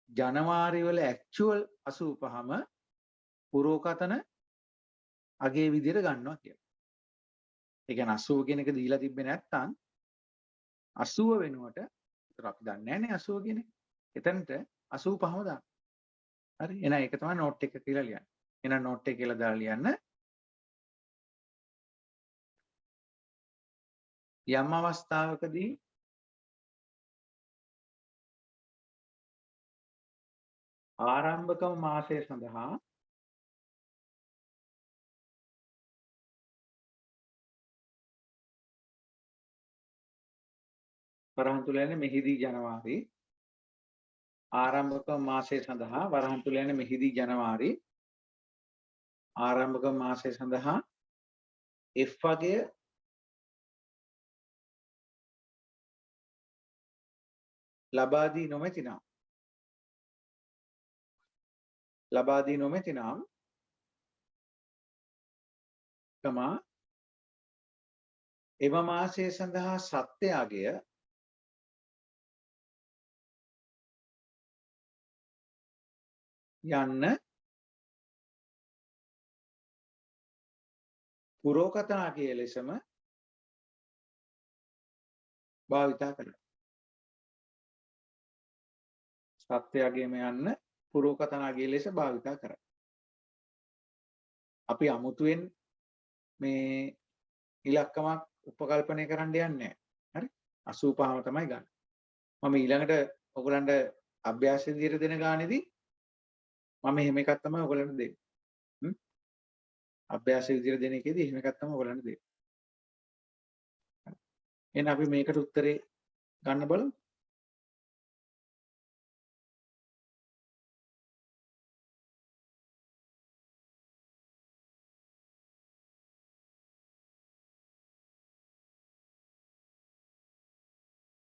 ජනවාරි වල ඇක්චුවල් 85ම පුරෝකථන අගේ විදිහට ගන්නවා කියලා. ඒ කියන්නේ 80 කියන එක දීලා තිබ්බේ නැත්නම් 80 වෙනුවට ඒතර අපි දන්නේ නැහැනේ 80 කියන එක. එතනට 85ම දාන්න. හරි එහෙනම් ඒක තමයි නෝට් එක කියලා ලියන්න. එහෙනම් නෝට් එක කියලා දාලා ලියන්න. යම් අවස්ථාවකදී ආරම්භකම මාසය සඳහා වරහන් තුල යන්නේ මෙහිදී ජනවාරි ආරම්භක මාසය සඳහා වරහන් තුල යන්නේ මෙහිදී ජනවාරි ආරම්භක මාසය සඳහා F වගය ලබා දී නොමැතිනම් කමා එම මාසය සඳහා සත්‍යයගය යන්න පුරෝකථනාගේ ලෙසම භාවිතා කරනවා. සත්‍යයගේම යන්න පුරෝකථනාගේ ලෙස භාවිතා කරයි. අපි අමුතුවෙන් මේ ඉලක්කමක් උපකල්පනය කරන්න යන්නේ නැහැ. හරි? 85ම තමයි ගන්න. මම ඊළඟට ඔයගලන්ට අභ්‍යාස විදියට දෙන ගානේදී මම එහෙම එකක් තමයි ඔයගලන්ට දෙන්නේ. අභ්‍යාස විදියට දෙන එකේදී එහෙම එකක් තමයි ඔයගලන්ට දෙන්නේ. එහෙනම් අපි මේකට උත්තරේ ගන්න බලමු.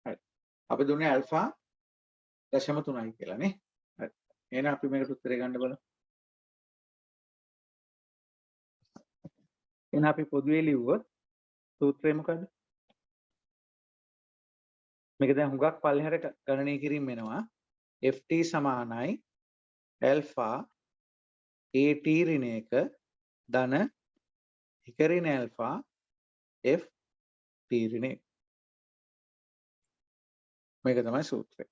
හරි. අපි දුන්නේ ඇල්ෆා 0.3යි කියලා නේ. හරි. එහෙනම් අපි මේකට උත්තරේ ගන්න බලමු. එහෙනම් අපි පොදුවේ ලිව්වොත් සූත්‍රය මොකද්ද? මේක දැන් හුඟක් පල්ලෙහාට ගණනය කිරීම වෙනවා. ft සමානයි ඇල්ෆා at ඍණ 1 ධන එක ඍණ ඇල්ෆා ft ඍණ 1. මේක තමයි සූත්‍රය.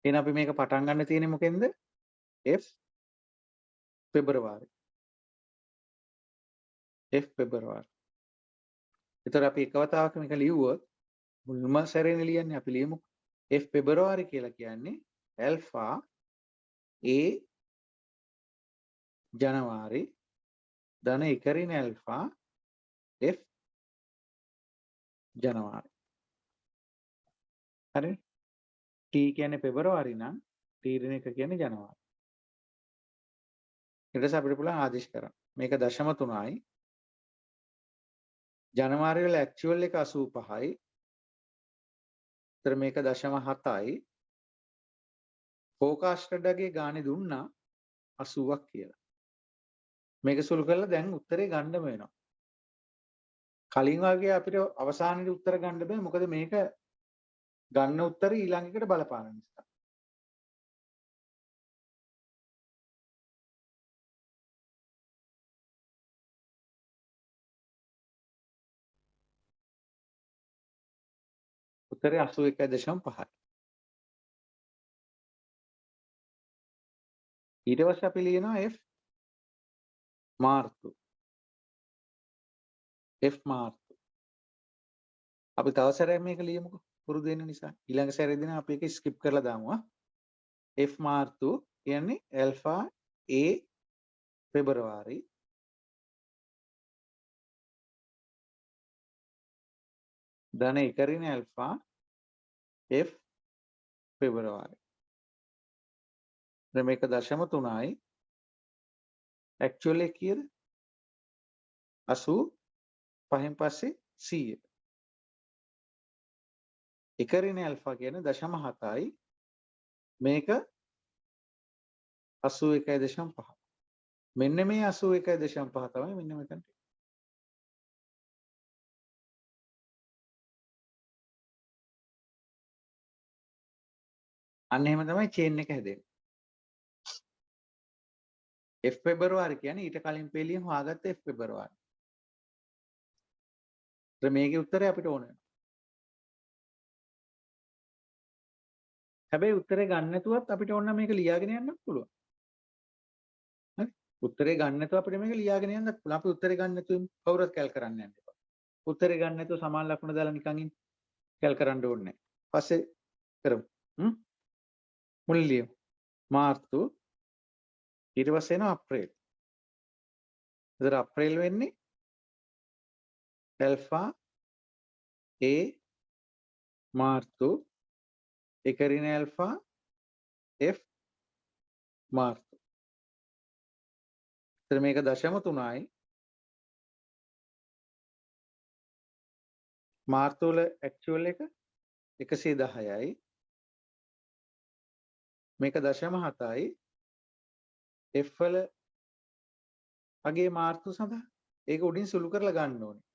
එහෙනම් අපි මේක පටන් ගන්න තියෙන්නේ මොකෙන්ද? f පෙබරවාරි. f පෙබරවාරි. ඒතර අපි එකවතාවක මේක ලියුවොත් මුල්ම සැරේනේ ලියන්නේ අපි ලියමු f පෙබරවාරි කියලා කියන්නේ ඇල්ෆා a ජනවාරි ධන එක ඍණ ඇල්ෆා f ජනවාරි. හරි? t කියන්නේ පෙබරවාරි නම් t ඍණ 1 කියන්නේ ජනවාරි. ඊට පස්සේ අපිට පුළුවන් ආදේශ කරන්න. මේක 0.3යි. ජනවාරි වල ඇක්චුවල් එක 85යි. ඒතර මේක 0.7යි. ෆෝකාස්ටඩ්ගේ ගානේ දුන්නා 80ක් කියලා. මේක සුළු කරලා දැන් උත්තරේ ගන්නම වෙනවා. කලින් වගේ අපිට අවසානයේ උත්තර ගන්න බෑ. මොකද මේක ගන්න උත්තරේ ඊළඟ එකට බලපාන නිසා. උත්තරේ 81.5යි. ඊට පස්සේ අපි ලියනවා f මාර්තු. f මාර්තු. අපි තව සැරයක් මේක ලියමුකෝ. පුරුදු වෙන නිසා. ඊළඟ සැරේදී නම් අපි ඒක ස්කිප් කරලා දාමු. f මාර්තු කියන්නේ ඇල්ෆා a පෙබරවාරි ධන එක ඍණ ඇල්ෆා f පෙබරවාරි. දැන් මේක 0.3යි. ඇක්චුවල් එක කීයද? 85න් පස්සේ 100. එක ඍණ ඇල්ෆා කියන්නේ 0.7යි. මේක 81.5. මෙන්න මේ 81.5 තමයි මෙන්න මෙතන. අන්න එහෙම තමයි චේන් එක හැදෙන්නේ. f පෙබරවාරි කියන්නේ ඊට කලින් පෙළියෙන් හොයාගත්ත f පෙබරවාරි. ඒත් මේකේ උත්තරය අපිට ඕන වෙනවා. හැබැයි උත්තරේ ගන්න නැතුවත් අපිට ඕන මේක ලියාගෙන යන්නත් පුළුවන්. හරි? උත්තරේ ගන්න නැතුව අපිට මේක ලියාගෙන යන්නත් පුළුවන්. අපි උත්තරේ ගන්න නැතුව කවුරුත් කැල් කරන්න යන්න එපා. උත්තරේ ගන්න නැතුව සමාන ලකුණ දාලා නිකන් ඉන්න කැල් කරන්න ඕනේ නැහැ. පස්සේ කරමු. මුලින් ලියමු. මාර්තු ඊට පස්සේ එනවා අප්‍රේල්. ඒතර අප්‍රේල් වෙන්නේ ඇල්ෆා a මාර්තු එක ඍණ ඇල්ෆා f මාර්තු. ඒතර මේක 0.3යි. මාර්තු වල ඇක්චුවල් එක 110යි. මේක 0.7යි. f වල අගේ මාර්තු සඳහා ඒක උඩින් සුළු කරලා ගන්න ඕනේ.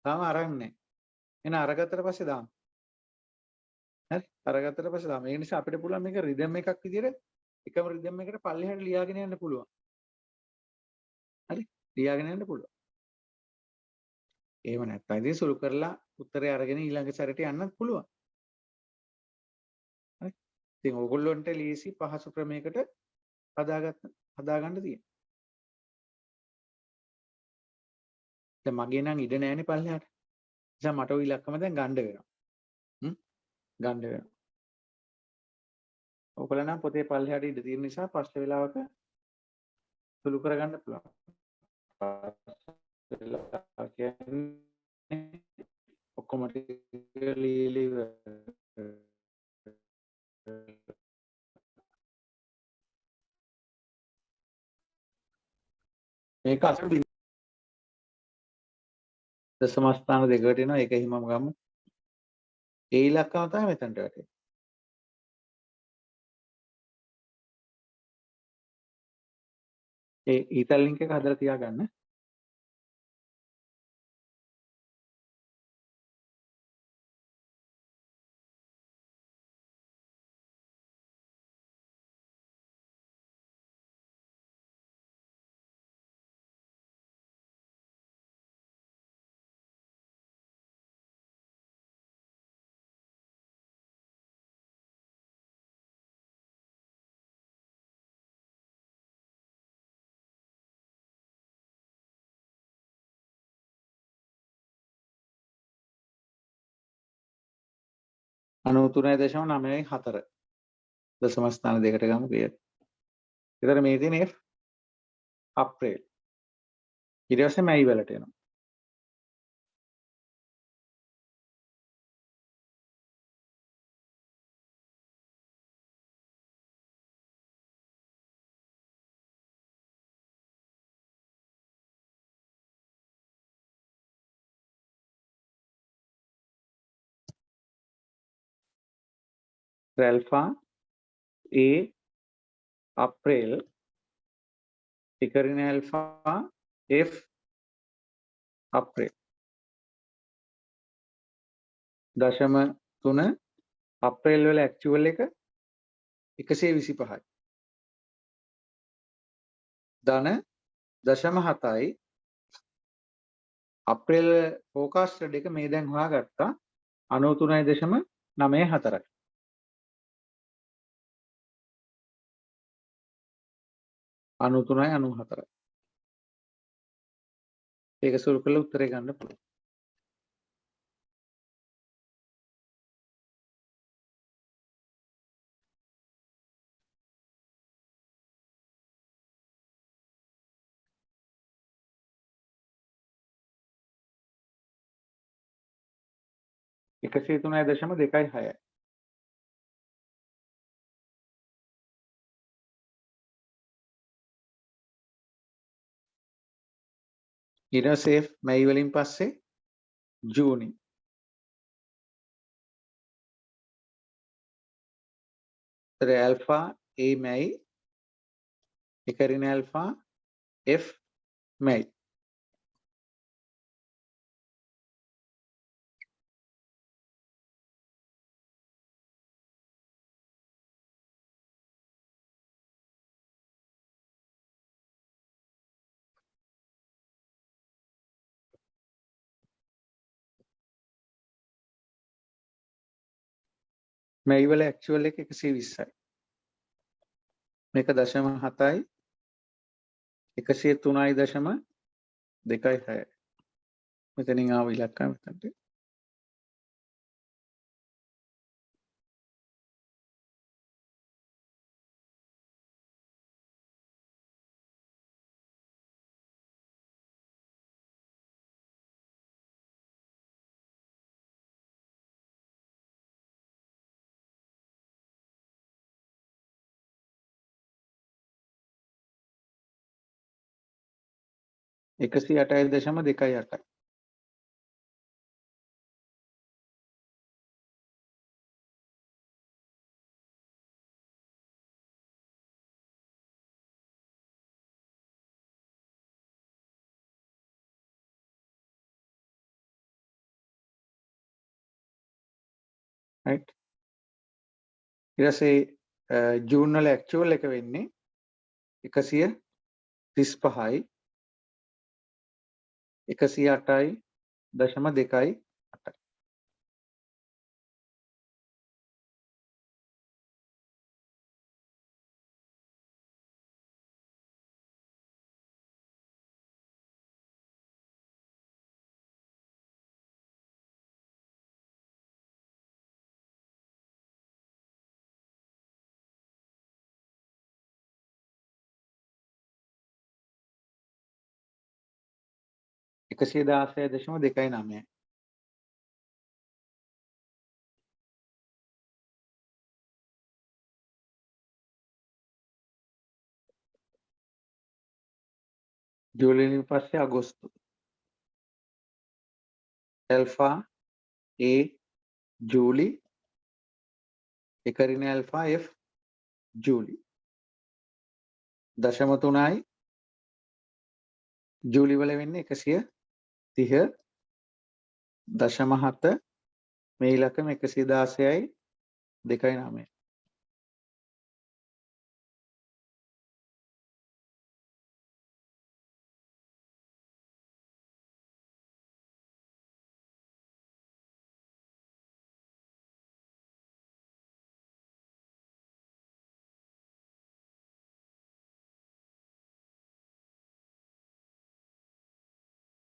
තාම අරන් නැහැ. එහෙනම් අරගත්තට පස්සේ දාමු. හරි? අරගත්තට පස්සේ දාමු. ඒ නිසා අපිට පුළුවන් මේක රිද්ම් එකක් විදිහට එකම රිද්ම් එකට පල්ලෙහාට ලියාගෙන යන්න පුළුවන්. හරි? ලියාගෙන යන්න පුළුවන්. එහෙම නැත්නම් ඉතින් සුළු කරලා උත්තරය අරගෙන ඊළඟ සැරේට යන්නත් පුළුවන්. හරි? ඉතින් ඕගොල්ලන්ට ලීසි පහසු ක්‍රමයකට හදාගන්න තියෙනවා. දැන් මගේ නම් ඉඩ නැහැනේ පල්ලෙහාට. නිසා මට ওই ඉලක්කම දැන් ගන්න වෙනවා. ගන්න වෙනවා. ඔයගොල්ලෝ නම් පොතේ පල්ලෙහාට ඉඩ තියෙන නිසා පස්සේ වෙලාවක සුළු කරගන්න පුළුවන්. වෙලා කියන්නේ ඔක්කොම ටික ලීලි මේක අසල දශම ස්ථාන දෙකකට එනවා ඒක හිමම ගමු. ඒ ඉලක්කම තමයි මෙතනට වැටෙන්නේ. ඒ ඊතල් ලින්ක් එක හදලා තියාගන්න. අනුතුනයි දශම 9.4 දශම ස්ථාන දෙකට ගමු කියලා. ඒතර මේ තියෙන F අප්‍රේල්. ඊට පස්සේ මැයි වලට එනවා. ඇල්ෆා A අප්‍රේල් ටිකරින ඇල්ෆා F අප්‍රේල් දශම 3 අප්‍රේල් වල ඇක්චුවල් එක 125යි. ධන දශම 7යි අප්‍රේල් ෆෝකාස්ටඩ් එක මේ දැන් හොයාගත්තා 93.94යි. අනුතුනයි 94යි. ඒක සුළු කරලා උත්තරේ ගන්න පුළුවන්. එකසිය 3.26යි. ඊට පස්සේ මැයි වලින් පස්සේ ජූනි. ඒතර ඇල්ෆා A මැයි එකරින ඇල්ෆා F මැයි. මැයි වල ඇක්චුවල් එක 120යි. මේක දශම 7යි 103.26යි. මෙතනින් ආව ඉලක්කය මෙතනට. එකසිය 8.28යි. right. ඊට පස්සේ ජූන් වල ඇක්චුවල් එක වෙන්නේ 135යි 108.28යි. 116.29 ජූලියෙන් පස්සේ අගෝස්තු ඇල්ෆා A ජූලි එකරින ඇල්ෆා F ජූලි 0.3යි ජූලි වල වෙන්නේ 130.7 මේ ඉලක්කම 116යි 2.9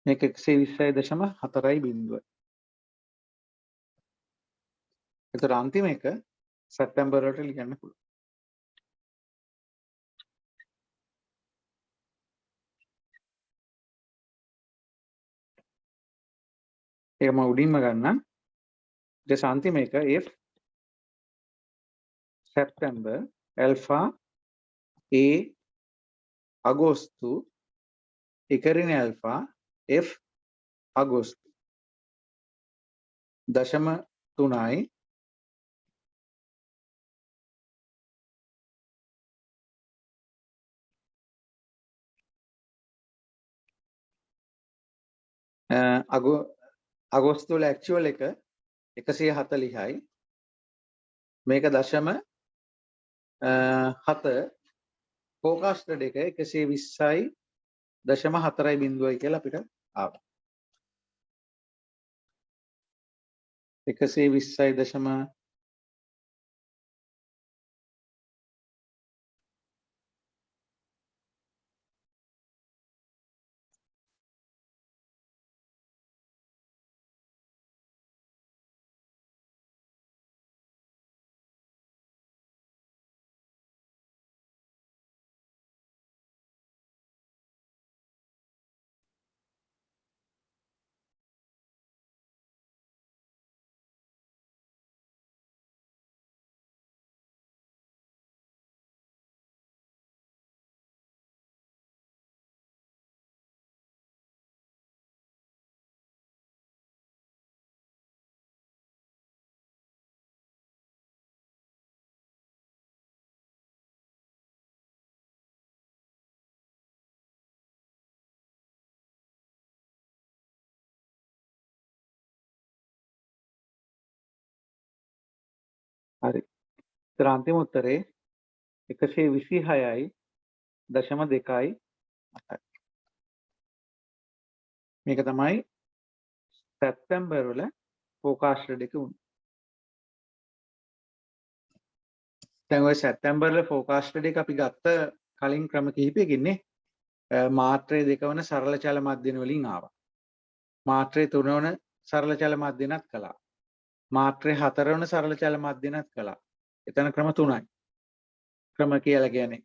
මේක 120.4 ඒතර අන්තිම එක සැප්තැම්බර් වලට ලියන්න පුළුවන්. ඒක මම උඩින්ම ගන්නම්. ඊට අන්තිම එක F සැප්තැම්බර් ඇල්ෆා A අගෝස්තු එකරින ඇල්ෆා F අගෝස්තු 0.3යි අගෝස්තු වල ඇක්චුවල් එක 140යි මේක 0.7 ෆෝකාස්ටඩ් එක 120යි 0.4 කියලා අපිට ආවා 120යි හරි. ඒතර අන්තිම උත්තරේ 126යි 0.2යි මේක තමයි සැප්තැම්බර් වල ෆෝකාස්ටඩ් එක උනේ. දැන් ඔය සැප්තැම්බර් වල ෆෝකාස්ටඩ් එක අපි ගත්ත කලින් ක්‍රම කිහිපයකින් නේ මාත්‍රේ 2 වන සරල චල මධ්‍යන වලින් ආවා. මාත්‍රේ 3 වන සරල චල මධ්‍යනත් කළා. මාත්‍රේ 4 වන සරල චල මධ්‍යනත් කළා. එතන ක්‍රම 3යි. ක්‍රම කියලා කියන්නේ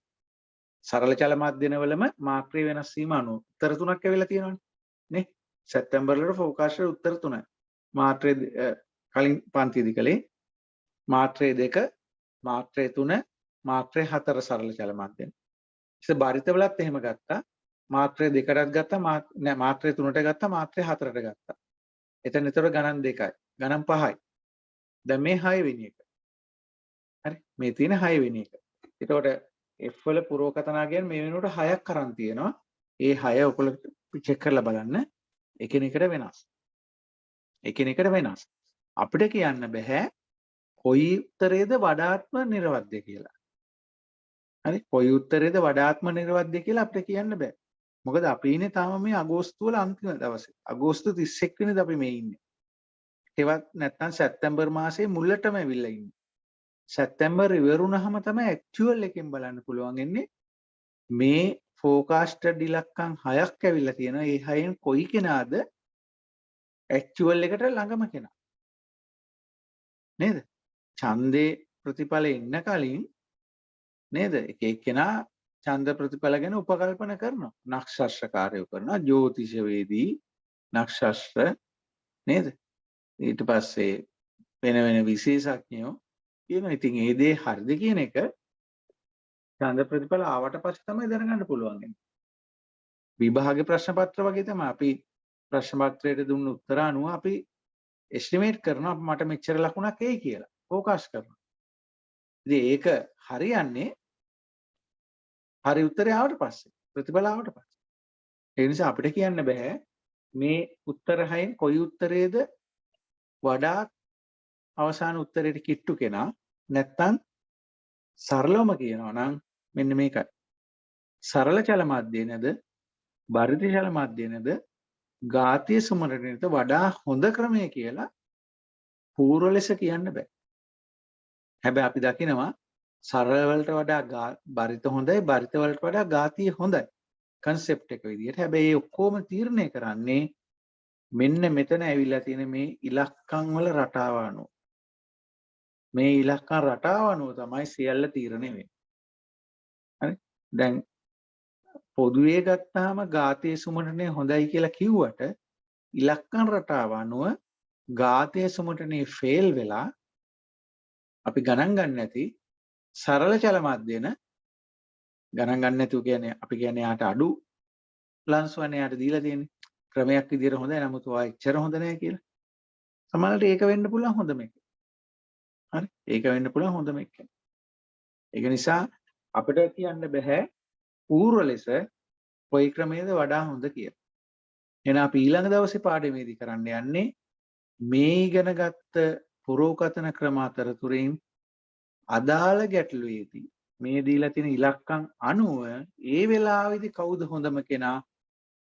සරල චල මධ්‍යන වලම මාත්‍රේ වෙනස් වීම අනුව උත්තර 3ක් ඇවිල්ලා තියෙනවනේ නේ. සැප්තැම්බර් වල ෆෝකාස්ටඩ් උත්තර 3යි. මාත්‍රේ කලින් පන්තියේදී කලේ මාත්‍රේ 2 මාත්‍රේ 3 මාත්‍රේ 4 සරල චල මධ්‍යන. ඉතින් බාරිත වලත් එහෙම ගත්තා. මාත්‍රේ 2කටත් ගත්තා මාත්‍රේ 3ට ගත්තා මාත්‍රේ 4ට ගත්තා. එතන ඒතර ගණන් 2යි. ගණන් 5යි. දැන් මේ 6 වෙනි එක. හරි මේ තියෙන 6 වෙනි එක. එතකොට F වල පුරවකතනා කියන්නේ මේ වෙනකොට 6ක් අරන් තියෙනවා. ඒ 6 ඔයගොල්ලෝ චෙක් කරලා බලන්න. එකිනෙකට වෙනස්. එකිනෙකට වෙනස්. අපිට කියන්න බෑ කොයි උත්තරේද වඩාත්ම නිර්වද්‍ය කියලා. හරි කොයි උත්තරේද වඩාත්ම නිර්වද්‍ය කියලා අපිට කියන්න බෑ. මොකද අපි ඉන්නේ තාම මේ අගෝස්තු වල අන්තිම දවසේ. අගෝස්තු 31 වෙනිදා අපි මේ ඉන්නේ. ඒවත් නැත්තම් සැප්තැම්බර් මාසයේ මුලටම ඇවිල්ලා ඉන්නේ. සැප්තැම්බර් ඉවරුනහම තමයි ඇක්චුවල් එකෙන් බලන්න පුළුවන් ඉන්නේ මේ ෆෝකාස්ටඩ් ඉලක්කම් 6ක් ඇවිල්ලා තියෙනවා. ඒ 6න් කොයි කෙනාද ඇක්චුවල් එකට ළඟම කෙනා. නේද? ඡන්දේ ප්‍රතිඵල එන්න කලින් නේද? එක එක්කෙනා ඡන්ද ප්‍රතිඵල ගැන උපකල්පන කරනවා. නක්ෂත්‍රකාරයෝ කරනවා, ජ්‍යොතිෂවේදී නක්ෂත්‍ර නේද? ඊට පස්සේ වෙන වෙන විශේෂඥයෝ කියනවා. ඉතින් ඒ දේ හරිද කියන එක ඡන්ද ප්‍රතිඵල ආවට පස්සේ තමයි දැනගන්න පුළුවන් වෙන්නේ. විභාගේ ප්‍රශ්න පත්‍ර වගේ තමයි අපි ප්‍රශ්න පත්‍රයට දුන්න උත්තර අනුව අපි එස්ටිමේට් කරනවා මට මෙච්චර ලකුණක් එයි කියලා. ફોකාස් කරනවා. ඉතින් ඒක හරියන්නේ හරි උත්තරය ආවට පස්සේ ප්‍රතිඵල ආවට පස්සේ. ඒ නිසා අපිට කියන්න බෑ මේ උත්තර හයෙන් කොයි උත්තරේද වඩා අවසාන උත්තරයට කිට්ටු කෙනා. නැත්තම් සරලවම කියනවා නම් මෙන්න මේකයි. සරල චල මාධ්‍යනද බරිත චල මාධ්‍යනද ඝාතීය සුමරණයට වඩා හොඳ ක්‍රමය කියලා පූර්ව ලෙස කියන්න බෑ. හැබැයි අපි දකිනවා සරල වලට වඩා බරිත හොඳයි, බරිත වලට වඩා ඝාතීය හොඳයි කන්සෙප්ට් එක විදිහට. හැබැයි ඒ ඔක්කොම තීරණය කරන්නේ මෙන්න මෙතන ඇවිල්ලා තියෙන මේ ඉලක්කම් වල රටාව අනුව. මේ ඉලක්කම් රටාව අනුව තමයි සියල්ල තීරණය වෙන්නේ. හරි? දැන් පොදුවේ ගත්තාම ඝාතීය සුමරණය හොඳයි කියලා කිව්වට ඉලක්කම් රටාව අනුව ඝාතීය සුමරණේ ෆේල් වෙලා අපි ගණන් ගන්න නැති සරල චල මාධ්‍යන ගණන් ගන්න නැතුව කියන්නේ අපි කියන්නේ යාට අඩු ලන්ස්වන්නේ යාට දීලා තියෙන්නේ ක්‍රමයක් විදිහට හොඳයි නමුත් ඔයා එච්චර හොඳ නැහැ කියලා. සමහරවිට ඒක වෙන්න පුළුවන් හොඳම එක. හරි? ඒක වෙන්න පුළුවන් හොඳම එක. ඒක නිසා අපිට කියන්න බෑ පූර්ව ලෙස කොයි ක්‍රමයේද වඩා හොඳ කියලා. එහෙනම් අපි ඊළඟ දවසේ පාඩමේදී කරන්න යන්නේ මේ ඉගෙනගත්ත පුරෝකතන ක්‍රම අතරතුරින් අදාළ ගැටලුවේදී මේ දීලා තියෙන ඉලක්කම් අනුව ඒ වෙලාවේදී කවුද හොඳම කෙනා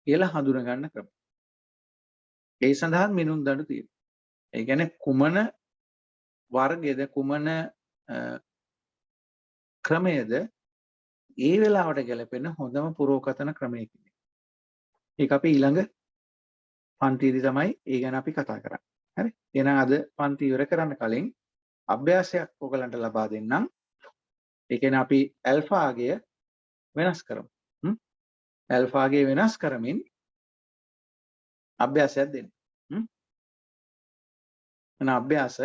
කියලා හඳුනා ගන්න ක්‍රම. ඒ සඳහා මිනුම් දඬු තියෙනවා. ඒ කියන්නේ කුමන වර්ගයේද කුමන ක්‍රමයේද ඒ වෙලාවට ගැලපෙන හොඳම පුරෝකතන ක්‍රමය කියන්නේ. ඒක අපි ඊළඟ පන්තියේදී තමයි ඒ ගැන අපි කතා කරන්නේ. හරි? එහෙනම් අද පන්ති ඉවර කරන්න කලින් අභ්‍යාසයක් ඔයගලන්ට ලබා දෙන්නම්. ඒ කියන්නේ අපි ඇල්ෆා අගය වෙනස් කරමු. ඇල්ෆා අගය වෙනස් කරමින් අභ්‍යාසයක් දෙන්න. එන අභ්‍යාස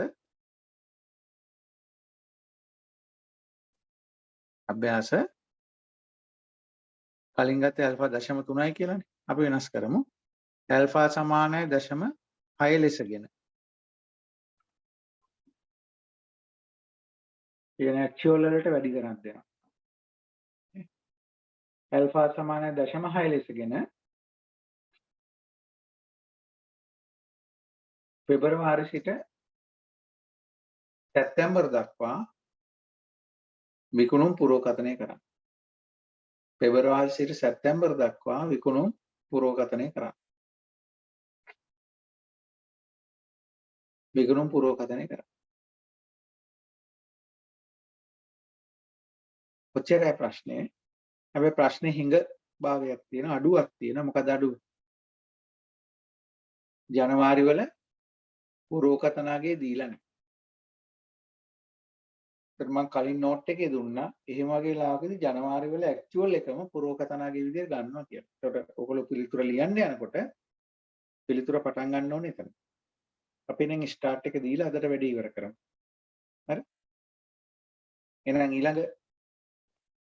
කලින් ගත්තේ ඇල්ෆා 0.3යි කියලානේ. අපි වෙනස් කරමු. ඇල්ෆා සමානයි 0.6 ලෙසගෙන. කියන ඇක්චුවල් වලට වැඩි කරන් දෙනවා. ඇල්ෆා සමානයි 0.6 ලෙසගෙන පෙබරවාරි සිට සැප්තැම්බර් දක්වා විකුණුම් පුරෝකතනය කරන්න. පෙබරවාරි සිට සැප්තැම්බර් දක්වා විකුණුම් පුරෝකතනය කරන්න. විකුණුම් පුරෝකතනය කරන්න. ඔච්චරයි ප්‍රශ්නේ. හැබැයි ප්‍රශ්නේ හිඟ භාවයක් තියෙන අඩුවක් තියෙන. මොකද අඩුව? ජනවාරි වල පුරෝකතනගේ දීලා නැහැ. ඒත් මම කලින් නෝට් එකේ දුන්නා එහෙම වගේ ලාවකදී ජනවාරි වල ඇක්චුවල් එකම පුරෝකතනගේ විදිහට ගන්නවා කියලා. ඒකට ඔයගොල්ලෝ පිළිතුර ලියන්න යනකොට පිළිතුර පටන් ගන්න ඕනේ එතන. අපි දැන් ස්ටාර්ට් එක දීලා අදට වැඩි ඉවර කරමු. හරි? එහෙනම් ඊළඟ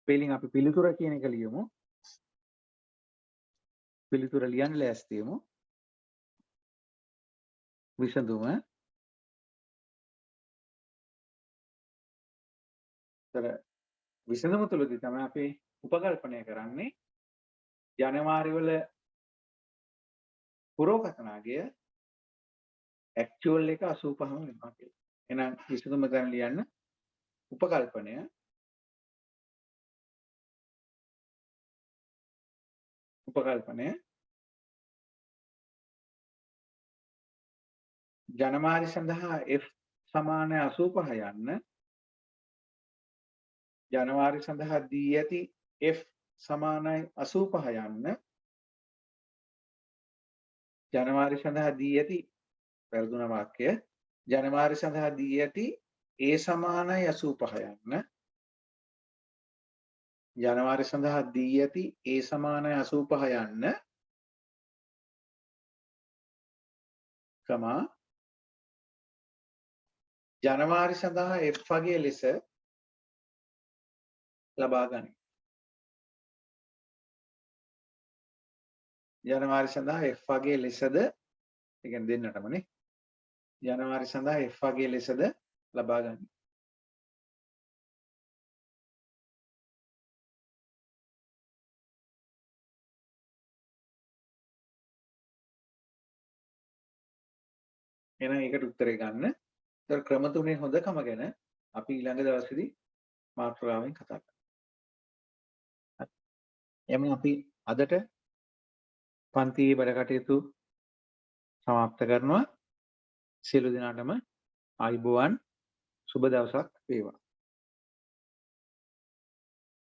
පෙලින් අපි පිළිතුර කියන එක ලියමු. පිළිතුර ලියන්න ලෑස්ති වෙමු. විසඳුම විසඳුම තුළදී තමයි අපි උපකල්පනය කරන්නේ ජනවාරි වල පුරෝකතනගය ඇක්චුවල් එක 85ම වෙනවා කියලා. එහෙනම් විසඳුම දැන් ලියන්න. උපකල්පනය ජනවාරි සඳහා F සමාන 85 යන්න ජනවාරි සඳහා දී ඇති F සමානයි 85 යන්න ජනවාරි සඳහා දී ඇති වැරදුන වාක්‍ය ජනවාරි සඳහා දී ඇති A සමානයි 85 යන්න ජනවාරි සඳහා දී ඇති A සමානයි 85 යන්න කමා ජනවාරි සඳහා F වගේ ලෙස ලබා ගනී. ජනවාරි සඳහා F වගේ ලෙසද ඒ කියන්නේ දෙන්නටමනේ. ජනවාරි සඳහා F වගේ ලෙසද ලබා ගනී. එහෙනම් ඒකට උත්තරේ ගන්න. ඒතර ක්‍රම තුනේ හොඳකම ගැන අපි ඊළඟ දවසේදී මාතෘකාවෙන් කතා කරමු. එමුනම් අපි අදට පන්තියේ වැඩ කටයුතු සමාප්ත කරනවා. සියලු දෙනාටම ආයුබෝවන් සුබ දවසක් වේවා.